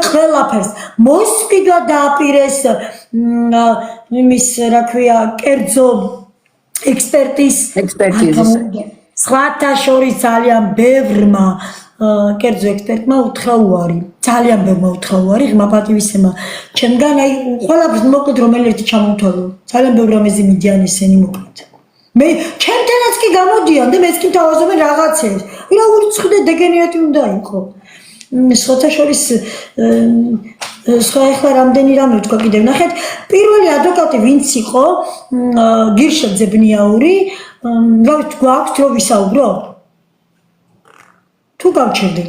Speaker 2: ყველაფერს, მოსყიდვა დააპირეს იმის რა ქვია, კერძო ექსპერტიზის სხვათა შორის ძალიან ბევრმა კერძო ექსპერტმა უთხრა უარი, ძალიან ბევრმა უთხრა უარი ღრმა პატივისცემა ჩემგან, აი ყველაფერს მოკლედ რომელი ერთი ჩამოვთვალო, ძალიან ბევრ რამეზე მიდიან ესენი მოკლედ. მე ჩემთანაც კი გამოდიან და მეც კი თავაზობენ რაღაცებს. რა ურცხვი და დეგენერატი უნდა იყო. სხვათა შორის სხვა ახლა რამდენი რამე ვთქვა კიდევ ნახეთ, პირველი ადვოკატი ვინც იყო გირშა ძებნიაური, რა ვიცი გვაქვს რო ვისაუბრო? თუ გავჩერდე.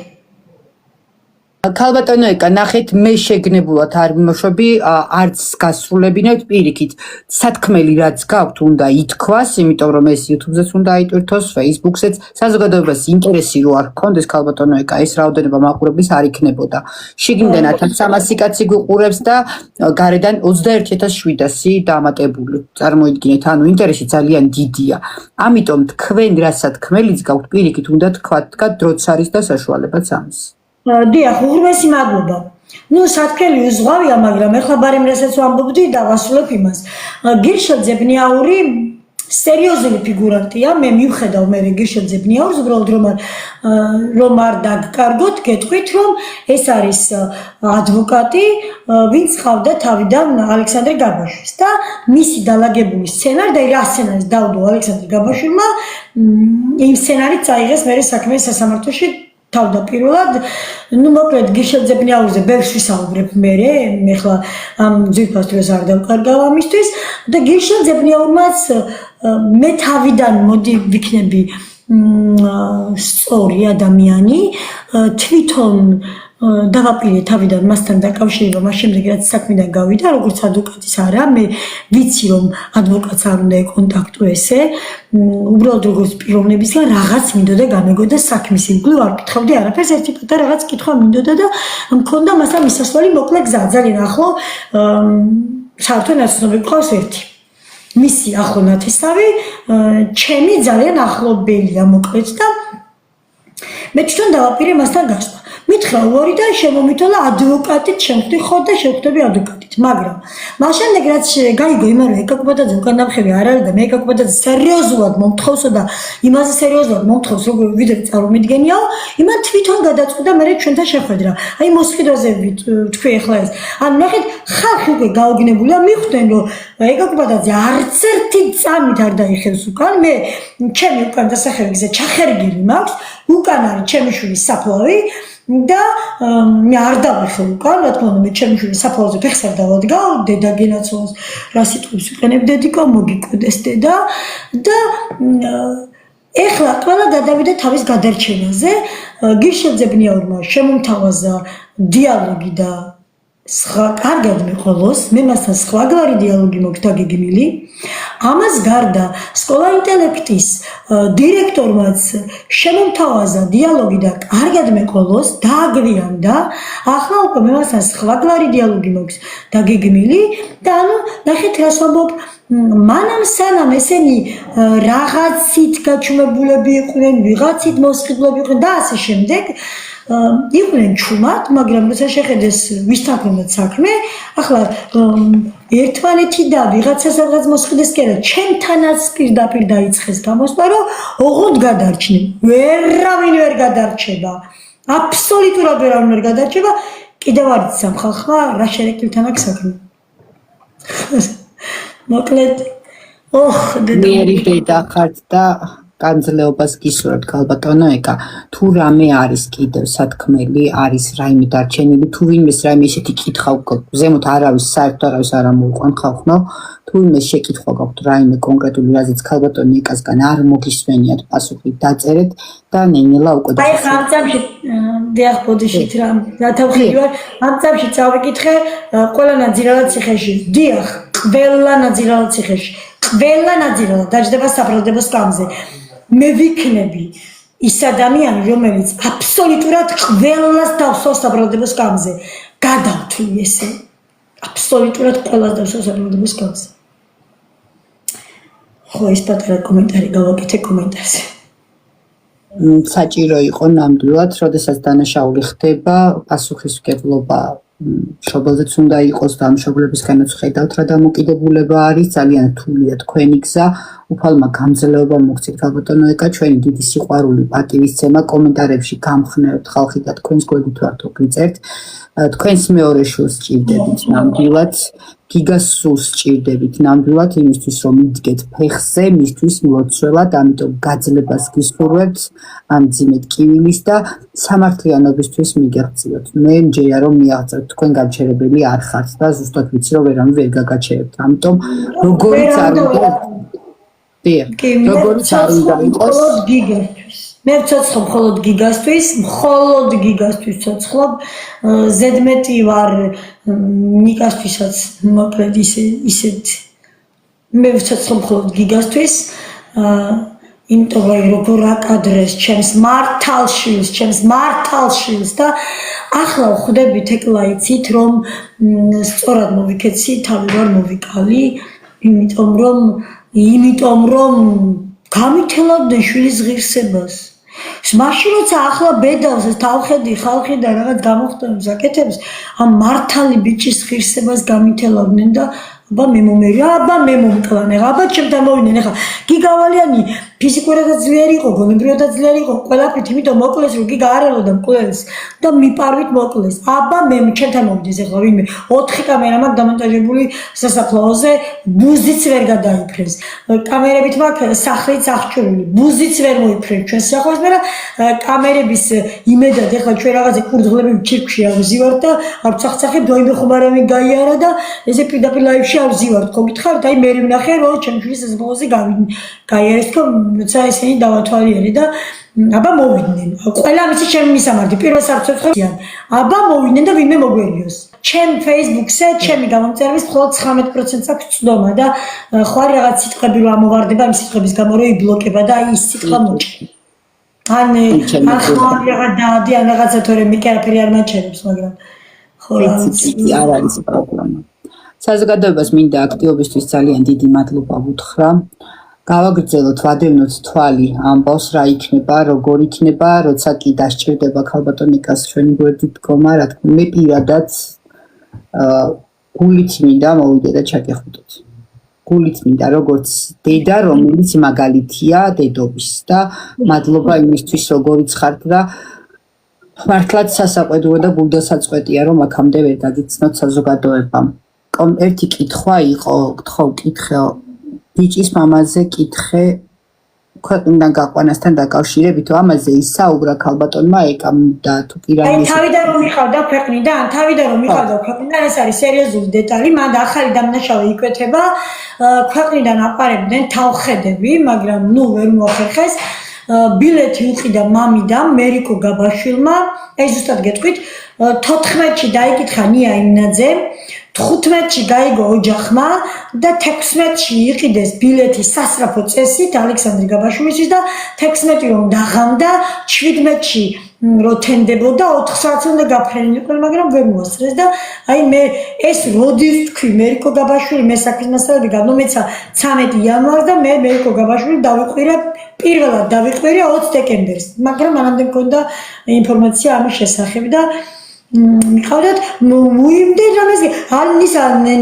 Speaker 1: ქალბატონო ეკა, ნახეთ, მე შეგნებულად არ ვიმოშვები, არც გასრულებინებთ პირიქით. სათქმელი რაც გაქვთ, უნდა ითქვას, იმიტომ რომ ეს YouTube-ზეც უნდა აიტვირთოს, Facebook-ზეც, საზოგადოებას ინტერესი რო არ გქონდეს ქალბატონო ეკა, ეს რაოდენობა მაყურებლის არ იქნებოდა. შიგნიდან 1300 კაცი გვიყურებს და გარედან 21700 დამატებული. წარმოიდგინეთ, ანუ ინტერესი ძალიან დიდია. ამიტომ თქვენ რა სათქმელიც გაქვთ, პირიქით უნდა თქვათ, დროც არის და საშუალებაც ამის.
Speaker 2: დიახ, უღრმესი მადლობა. ნუ სათქმელი უზღვავია, მაგრამ ეხლა ბარემ რასაც ვამბობდი და ვასრულებ იმას. გირშა ძებნიაური სერიოზული ფიგურანტია, მე მივხედავ მე გირშა ძებნიაურს, უბრალოდ რომ არ დაგკარგოთ, გეტყვით რომ ეს არის ადვოკატი, ვინც ყავდა თავიდან ალექსანდრე გაბაშვილს და მისი დალაგებული სცენარი და რა სცენარის დავდო ალექსანდრე გაბაშვილმა, იმ სცენარით წაიღეს მე საქმე სასამართლოში. თავდაპირველად, ნუ მოკლედ გირშა ძებნიაურზე ბევრს ვისაუბრებ მე, ეხლა ამ ძვირფას დროს არ დავკარგავ ამისთვის და გირშა ძებნიაურმაც მე თავიდან მოდი ვიქნები სწორი ადამიანი, თვითონ დავაპირე თავიდან მასთან დაკავშირება, მას შემდეგ რაც საქმიდან გავიდა, როგორც ადვოკატის არა, მე ვიცი რომ ადვოკატს არ უნდა ეკონტაქტო ესე, უბრალოდ როგორც პიროვნებისგან რაღაც მინდოდა გამეგოდა საქმის ირგვლივ არ ვკითხავდი არაფერს, ერთი პატარა რაღაც კითხვა მინდოდა და მქონდა მასა მისასვლელი მოკლე გზა, ძალიან ახლო საერთო ნაცნობი გყავს ერთი. მისი ახლო ნათესავი, ჩემი ძალიან ახლობელია მოკლედ და მე თვითონ დავაპირე მასთან გასვლა. მითხრა უარი და შემომითოლა ადვოკატით შემხვდი ხო და შევხვდები ადვოკატით, მაგრამ მას შემდეგ რაც გაიგო იმან რომ ეკაკუბადაძე უკან დამხევი არ არის და მე ეკაკუბადაძე სერიოზულად მომთხოვსო და იმაზე სერიოზულად მომთხოვს როგორ ვიდრე წარმომიდგენიაო, იმან თვითონ გადაწყვიტა მე ჩვენთან შეხვედრა. აი მოსყიდვაზე თქვი ახლა ეს. ანუ ნახეთ, ხალხი უკვე გაუგნებულია, მიხვდნენ რომ ეკაკუბადაძე არც ერთი წამით არ დაიხევს უკან, მე ჩემი უკან დასახევი გზა ჩახერგილი მაქვს, უკან არის ჩემი შვილის საფლავი და მე არ დავიხევ უკან, რა თქმა უნდა, მე ჩემი შვილის საფლავზე ფეხს არ დავადგავ, დედა გენაცვალოს რა სიტყვებს ვიყენებ დედიკო, მოგიკვდეს დედა და ეხლა ყველა გადავიდა თავის გადარჩენაზე, გირშა ძებნიაურმა შემომთავაზა დიალოგი და კარგად მეყოლოს, მე მასთან სხვაგვარი დიალოგი მოქვს დაგეგმილი. ამას გარდა სკოლა ინტელექტის დირექტორმაც შემომთავაზა დიალოგი და კარგად მეყოლოს, დააგვიანდა. ახლა უკვე მე მასთან სხვაგვარი დიალოგი მოქვს დაგეგმილი და ანუ ნახეთ რას ვამბობ, მანამ სანამ ესენი რაღაცით გაჩუმებულები იყვნენ, ვიღაცით მოსყიდლები იყვნენ და ასე შემდეგ. იყვნენ ჩუმად, მაგრამ როცა შეხედეს ვისთან ქონდათ საქმე, ახლა ერთმანეთი და ვიღაცას რაღაც მოსყიდეს კი არა, ჩემთანაც პირდაპირ დაიწყეს გამოსვლა, რომ ოღონდ გადარჩნენ. ვერავინ ვერ გადარჩება. აბსოლუტურად ვერავინ ვერ გადარჩება. კიდევ არ იცი ამ ხალხმა რა შერეკილთან აქვს საქმე. მოკლედ,
Speaker 1: მერი დედა ხართ და განძლეობას გისურვებთ ქალბატონო ეკა, თუ რამე არის კიდევ სათქმელი, არის რაიმე დარჩენილი, თუ ვინმეს რაიმე ისეთი კითხვა ზემოთ არავის საერთოდ არავის არ ამოუყვან ხალხნო, თუ ვინმეს შეკითხვა გაქვთ რაიმე კონკრეტული რაზეც ქალბატონო ეკასგან არ მოგისმენიათ პასუხი, დაწერეთ და ნელა უკვე
Speaker 2: აი ამ წამში დიახ ბოდიშით რა თავხილი ვარ, ამ წამში წავიკითხე ყველა ნაძირალად ციხეში. დიახ, ყველა ნაძირალად ციხეში. ყველა ნაძირალად დაждდება საბრალდებო სკამზე. მე ვიქნები ის ადამიანი, რომელიც აბსოლუტურად ყველას დავსვავს საბრალდებო სკამზე. გადავთვლი ესე. აბსოლუტურად ყველას დავსვავს საბრალდებო სკამზე. ხო, ეს პატარა კომენტარი გავაკეთე კომენტარზე.
Speaker 1: საჭირო იყო ნამდვილად, როდესაც დანაშაული ხდება, პასუხისმგებლობა მშობელზეც უნდა იყოს და მშობლებისგანაც ხედავთ რა დამოკიდებულება არის, ძალიან რთულია თქვენი გზა, უფალმა გამძლეობა მოგცეთ ქალბატონო ეკა, ჩვენი დიდი სიყვარული, პატივისცემა, კომენტარებში გამხნევთ ხალხი და თქვენს გვერდით ვართო გიწერთ. თქვენს მეორე შულს სჭირდებით ნამდვილად, გიგას სულს სჭირდებით ნამდვილად იმისთვის რომ იდგეთ ფეხზე, მისთვის მლოცველად, ამიტომ გაძლებას გისურვებთ, ამ ძიმედ კივილის და სამართლიანობისთვის მიგეღწიოთ. მე მჯერა რომ მიაღწევთ, თქვენ გაჩერებელი არ ხართ და ზუსტად ვიცი რომ ვერავინ ვერ გაგაჩერებთ. ამიტომ როგორიც არ უნდა როგორც არ უნდა იყოს
Speaker 2: მე ვცოცხლობ მხოლოდ გიგასთვის ვცოცხლობ, ზედმეტი ვარ ნიკასთვისაც, მოკლედ ისეთ მე ვცოცხლობ მხოლოდ გიგასთვის, იმიტომ რომ როგორ აკადრეს ჩემს მართალშილს და ახლა ვხვდებით ეკლა იცით რომ სწორად მოვიქეცი, თავი ვარ მოვიკალი, იმიტომ რომ გამითელავდნენ შვილის ღირსებას. მაშინ როცა ახლა ბედავს ეს თავხედი ხალხი და რაღაც გამოხდენებს აკეთებს, ამ მართალი ბიჭის ღირსებას გამითელავდნენ და აბა მე მომკლანე, აბა ჩემთან მოვიდნენ, ეხლა გიგავალიანი ფიზიკურადაც ძლიერი იყო, გონებრივადაც ძლიერი იყო, ყველაფრით, იმიტომ მოკლეს რომ გიგა არ ელოდა მკვლელს და მიპარვით მოკლეს. აბა მე ჩემთან მოვიდეს ეხლა ვინმე 4 კამერა მაქვს დამონტაჟებული სასაფლაოზე, ბუზიც ვერ გადაიფრეს. კამერებით მაქვს სახლიც აღჭურვილი, ბუზიც ვერ მოიფრეს ჩვენ სახლს, მაგრამ კამერების იმედად ეხლა ჩვენ რაღაცე კურდღლები ჩირკში ავზივართ და არ ვცახცახებ დოიმე ხუმარამი გაიარა და ესე პირდაპირ ლაივში ავზივართ, ხო გითხარით, აი მე ვნახე რომ ჩემ შვილის სასაფლაოზე გაიარეს თქო როცა ესენი დავათვალიერე და აბა მოვიდნენ. ყველა ვიცი ჩემი მისამართი, პირველ საცოცხლიან. აბა მოვიდნენ და ვინმე მოგვერიოს. ჩემ Facebook-ზე ჩემი გამომწერების მხოლოდ 19%-ს აქვს ცდომა და ხო არის რაღაც სიტყვები რომ ამოვარდება იმ სიტყვების გამო რომ იბლოკება და აი ის სიტყვა მოჭრა. ან ახლა რაღაცა თორე მიკერაფერი არ მაჩერებს, მაგრამ ხო
Speaker 1: არ არის პრობლემა. საზოგადოებას მინდა აქტივობისთვის ძალიან დიდი მადლობა ვუთხრა. გავაგრძელოთ, ვადევნოთ თვალი ამბავს რა იქნება, როგორ იქნება, როცა კი დასჭირდება ქალბატონიკას ჩვენი გვერდით დგომა, რა თქმა უნდა, მე პირადად გულით მინდა მოვიდე და ჩაგეხუტოთ. გულით მინდა როგორც დედა, რომელიც მაგალითია დედობის და მადლობა იმისთვის, როგორიც ხართ და მართლაც სასაყვედურო და გულდასაწყვეტია, რომ აქამდე ვერ გაგიცნოთ საზოგადოებამ. ერთი კითხვა იყო, კითხე ბიჭის მამაზე კითხე ქვეყნიდან გაყვანასთან დაკავშირებით, ამაზე ისაუბრა ქალბატონმა ეკამ და თუ კი რამე
Speaker 2: თავიდან რომ მიყავდა ქვეყნიდან, ეს არის სერიოზული დეტალი, მან ახალი დამნაშავე იკვეთება, ქვეყნიდან აყარებდნენ თავხედები, მაგრამ ნუ ვერ მოახერხეს. ბილეთი უყიდა მამიდამ, მერიკო გაბაშვილმა, ეს ზუსტად გეტყვით, 14-ში დაიკითხა ნია იმნაძემ, 15-ში გაიგო ოჯახმა და 16-ში იყიდეს ბილეთი სასწრაფო წესით ალექსანდრე გაბაშვილისთვის და 16 რომ დაღამდა, 17-ში რომ თენდებოდა 4 საათი უნდა გაფრენილიყო, მაგრამ ვერ მოასწრეს და აი მე ეს როდის თქვი მერიკო გაბაშვილი მე საქმის მასალები განომეცა 13 იანვარს და მე მერიკო გაბაშვილი დავიყვირე პირველად დავიყვირე 20 დეკემბერს, მაგრამ მანამდე მქონდა ინფორმაცია ამის შესახებ და მიყავდათ მოიმდენ რამეს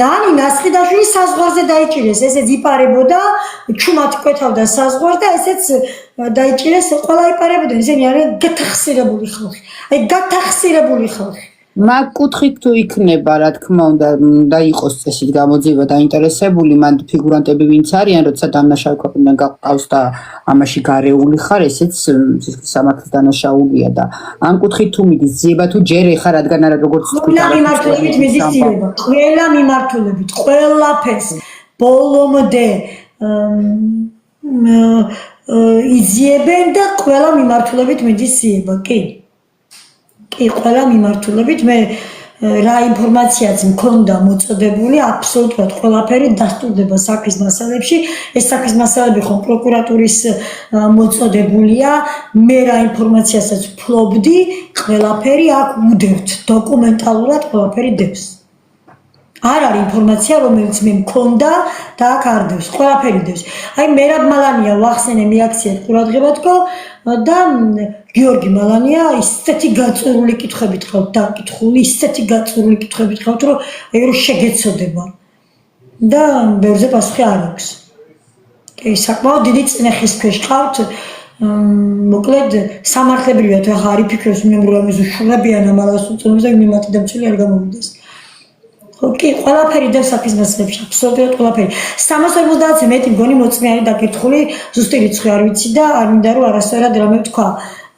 Speaker 2: ნანი ნასყიდაშვილი საზღვარზე დაიჭირეს, ესეც იპარებოდა, ჩუმად კვეთავდა საზღვარს და ესეც დაიჭირეს, ყველა იპარებოდა, ესენი არიან გათახსირებული ხალხი.
Speaker 1: მაგ კუთხით თუ იქნება, რა თქმა უნდა, და იყოს წესით გამოძიება დაინტერესებული, მან ფიგურანტები ვინც არიან, როცა დამნაშავე ქვეყნიდან გაყავს და ამაში გარეული ხარ, ესეც სამართლის დანაშაულია და ამ კუთხით თუ მიდის ძიება თუ ჯერ ეხა რადგან არა როგორც თქვით,
Speaker 2: მიმართულებით მიდის ძიება, ყველა მიმართულებით, ყველაფერს ბოლომდე იძიებენ და ყველა მიმართულებით მიდის ძიება, კი, ყველა მიმართულებით მე რა ინფორმაციაც მქონდა მოწოდებული, აბსოლუტურად ყველაფერი დასტურდება საქმის მასალებში. ეს საქმის მასალები ხომ პროკურატურის მოწოდებულია, მე რა ინფორმაციასაც ვფლობდი, ყველაფერი აქ უდევთ, დოკუმენტალურად ყველაფერი დევს. არ არის ინფორმაცია, რომელიც მე მქონდა და აქ არ დევს, ყველაფერი დევს. აი მერაბ მალანია ვახსენე მიაქციეთ ყურადღება თქო და გიორგი მალანია ისეთი გაწურული კითხვებით ყავთ დაკითხული, ისეთი გაწურული კითხვებით ყავთ, რომ რომ შეგეცოდება და ბევრზე პასუხი არ აქვს. კი, საკმაოდ დიდი წნეხის ქვეშ ყავთ, მოკლედ სამართლებრივია თუ ახლა არ იფიქროს მე რომ ეს უშულებიან ამალას უწუნებს და მიმატი დამცველი არ გამოვიდეს. კი, ყველაფერი და საქმის მასალებში, აბსოლუტურად ყველაფერი. 350-ზე მეტი მგონი მოწმეარი დაკითხული, ზუსტი რიცხვი არ ვიცი და არ მინდა რომ არასწორად რამე ვთქვა.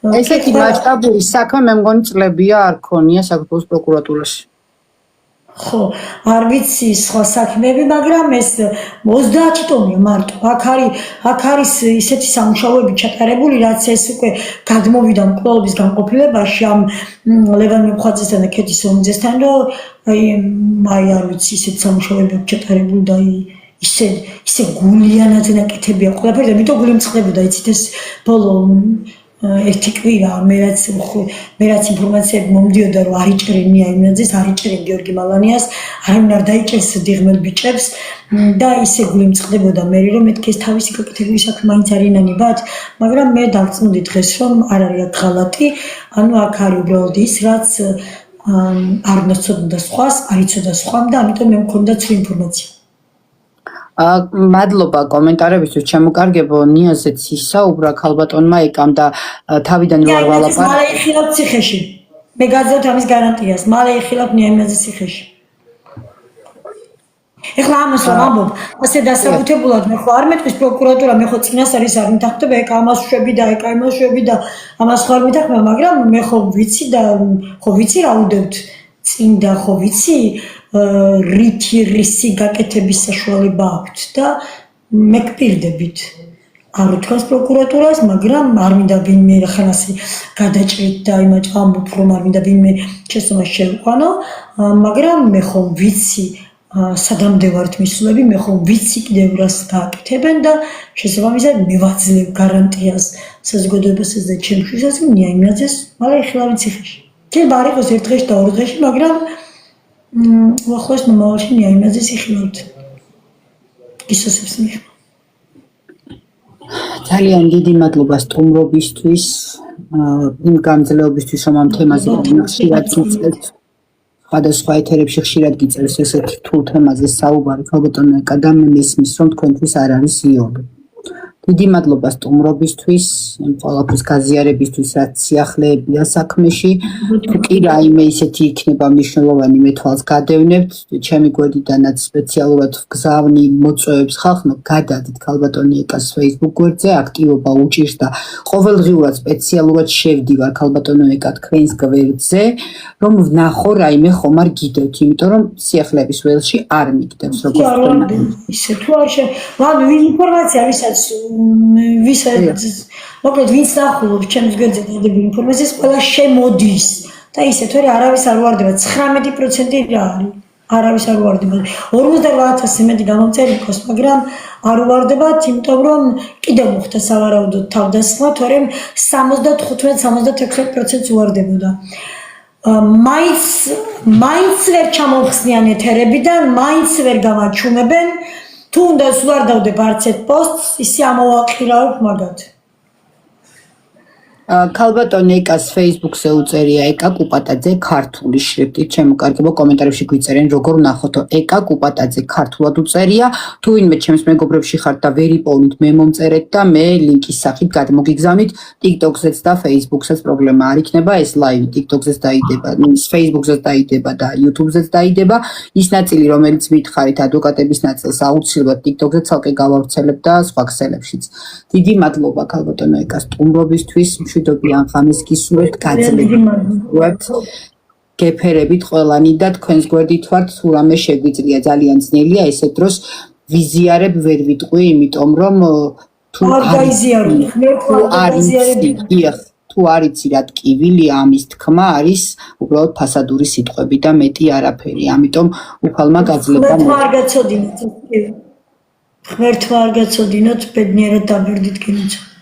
Speaker 1: ესეთი მასშტაბური საქმე მე მგონი წლებია არ ქონია საქართველოს პროკურატურაში.
Speaker 2: ხო, არ ვიცი სხვა საქმეები, მაგრამ ეს 30 ტომია მარტო. აქ არის ისეთი სამუშაოები ჩატარებული, რაც ეს უკვე გადმოვიდა მკვლელობის განყოფილებაში ამ ლევან მებხვაძესთან და ქეთი სომიძესთან, რომ აი არ ვიცი ისეთი სამუშაოები ჩატარებული და ისე გულიანად ნაკეთებია ყველაფერი და მითო გული მწყდებოდა, იცით ეს ბოლო ერთი კვირა მე რაც ინფორმაციები მომდიოდა რომ არ იჭრენ ნიაიმნაძეს, არ იჭრენ გიორგი მალანიას, არავინ არ დაიჭერს დიღმელ ბიჭებს და ისე გული მწყდებოდა მე რომ მეთქი ეს თავისი გაკეთებული საქმე მაინც არ ინანებათ, მაგრამ მე დავწმუნდი დღეს რომ არ არის აქ ღალატი, ანუ აქ არის უბრალოდ ის რაც არ ნაცოდნდა სხვას, არ იცოდა სხვამ და ამიტომ მე მქონდა ცივი ინფორმაცია.
Speaker 1: მადლობა კომენტარებისთვის, ჩემოკარგებო, ნიაზეც ისაუბრა ქალბატონმა ეკამ და თავიდან ვარ ვალაპარაკი.
Speaker 2: მალე იხილავ ციხეში. მე გაძლევთ ამის გარანტიას. მალე იხილავ ნიაზეც ციხეში. ეხლა ამას რომ ამბობ, ასე დასაბუთებულად მე ხო არ მეტყვის პროკურატურა, მე ხო წინასწარ ის არ მითანხმდება, ეკა ამას შვები და ეკა იმას შვები და ამას ხო არ მითანხმება, მაგრამ მე ხო ვიცი რა უდევთ წინ და ხო ვიცი რისი გაკეთების საშუალება აქვს და მე გპირდებით არ უთქვას პროკურატურას, მაგრამ არ მინდა ვინმე ხანასი გადაჭრით და იმათ ამბობ რომ არ მინდა ვინმე შესწომას შევყვანო, მაგრამ მე ხო ვიცი სადამდე ვართ მისულები, მე ხო ვიცი კიდევ რას გააკეთებენ და შესაბამისად მივაძლევ გარანტიას საზოგადოებასაც და ჩემთვისაც ნიაიმნაძეს მალე იხილავი ციხეში. შეიძლება არ იყოს ერთ დღეში და ორ დღეში, მაგრამ უახლოეს მომავალში ნიაიმნაძეს იხილავთ. გისოსებს მიხმა.
Speaker 1: ძალიან დიდი მადლობა სტუმრობისთვის, იმ გამძლეობისთვის, რომ ამ თემაზე ხშირად გიწერთ. სხვადასხვა ეთერებში ხშირად გიწერს ესეთ რთულ თემაზე საუბარი, ქალბატონო ეკა და მე მესმის, რომ თქვენთვის არ არის იოლი. დიდი მადლობა სტუმრობისთვის, იმ ყველაფრის გაზიარებისთვის, რაც სიახლეებია საქმეში. თუ კი რაიმე ისეთი იქნება მნიშვნელოვანი, მე თვალს გადევნებთ. ჩემი გვერდიდანაც სპეციალურად ვგზავნი მოწვევებს ხალხმა, გადადით ქალბატონი ეკას Facebook გვერდზე, აქტივობა უჭირს და ყოველდღიურად სპეციალურად შევდივარ ქალბატონო ეკა თქვენს გვერდზე, რომ ვნახო რაიმე ხომ არ გიდევთ, იმიტომ რომ სიახლეების ველში არ მიგდებს როგორც თქვენ.
Speaker 2: ისე თუ არ ანუ ინფორმაცია მოკლედ ვინც ნახულობს ჩემს გვერდზე დადებული ინფორმაციას, ყველა შემოდის და ისე თორე არავის არ უვარდება, 19% რა არის, არავის არ უვარდება, 48,000 მეტი გამომწერი იყოს, მაგრამ არ უვარდებათ, იმიტომ რომ კიდევ მოხდა სავარაუდოდ თავდასხმა, თორემ 75-76% უვარდებოდა. მაინც ვერ ჩამოვხსნიან ეთერებიდან, მაინც ვერ გამაჩუმებენ. თუ უნდა სულ არ დავდებ არც ერთ პოსტს, ისე ამოვაყირავებ მაგათ.
Speaker 1: ქალბატონ ეკას Facebook-ზე უწერია ეკა კუპატაძე ქართული შრიფტით, შემოკარგებო კომენტარებში გვიწერენ როგორ ვნახოთო ეკა კუპატაძე ქართულად უწერია, თუ ვინმე ჩემს მეგობრებში ხართ და ვერ იპოვნით მე მომწერეთ და მე ლინკის სახით გადმოგიგზავნით TikTok-ზეც და Facebook-ზეც პრობლემა არ იქნება, ეს ლაივი TikTok-ზეც დაიდება, Facebook-ზეც დაიდება და YouTube-ზეც დაიდება, ის ნაწილი რომელიც მითხარით ადვოკატების ნაწილს აუცილებლად TikTok-ზე ცალკე გავავრცელებ და სხვა ქსელებშიც. დიდი მადლობა ქალბატონო ეკას სტუმრობისთვის. მშვიდობიან ღამეს გისურვებთ, გაძლევთ, გეფერებით ყველანი და თქვენს გვერდით ვართ, თუ რამე შეგვიძლია, ძალიან ძნელია, ესეთ დროს ვიზიარებ ვერ ვიტყვი, იმიტომ რომ თუ არ იცი რა ტკივილია ამის თქმა არის უბრალოდ ფასადური სიტყვები და მეტი არაფერი, ამიტომ უფალმა გაძლევდა
Speaker 2: ღმერთმა არ გაცოდინოთ, ბედნიერად დაბერდით გინოცა.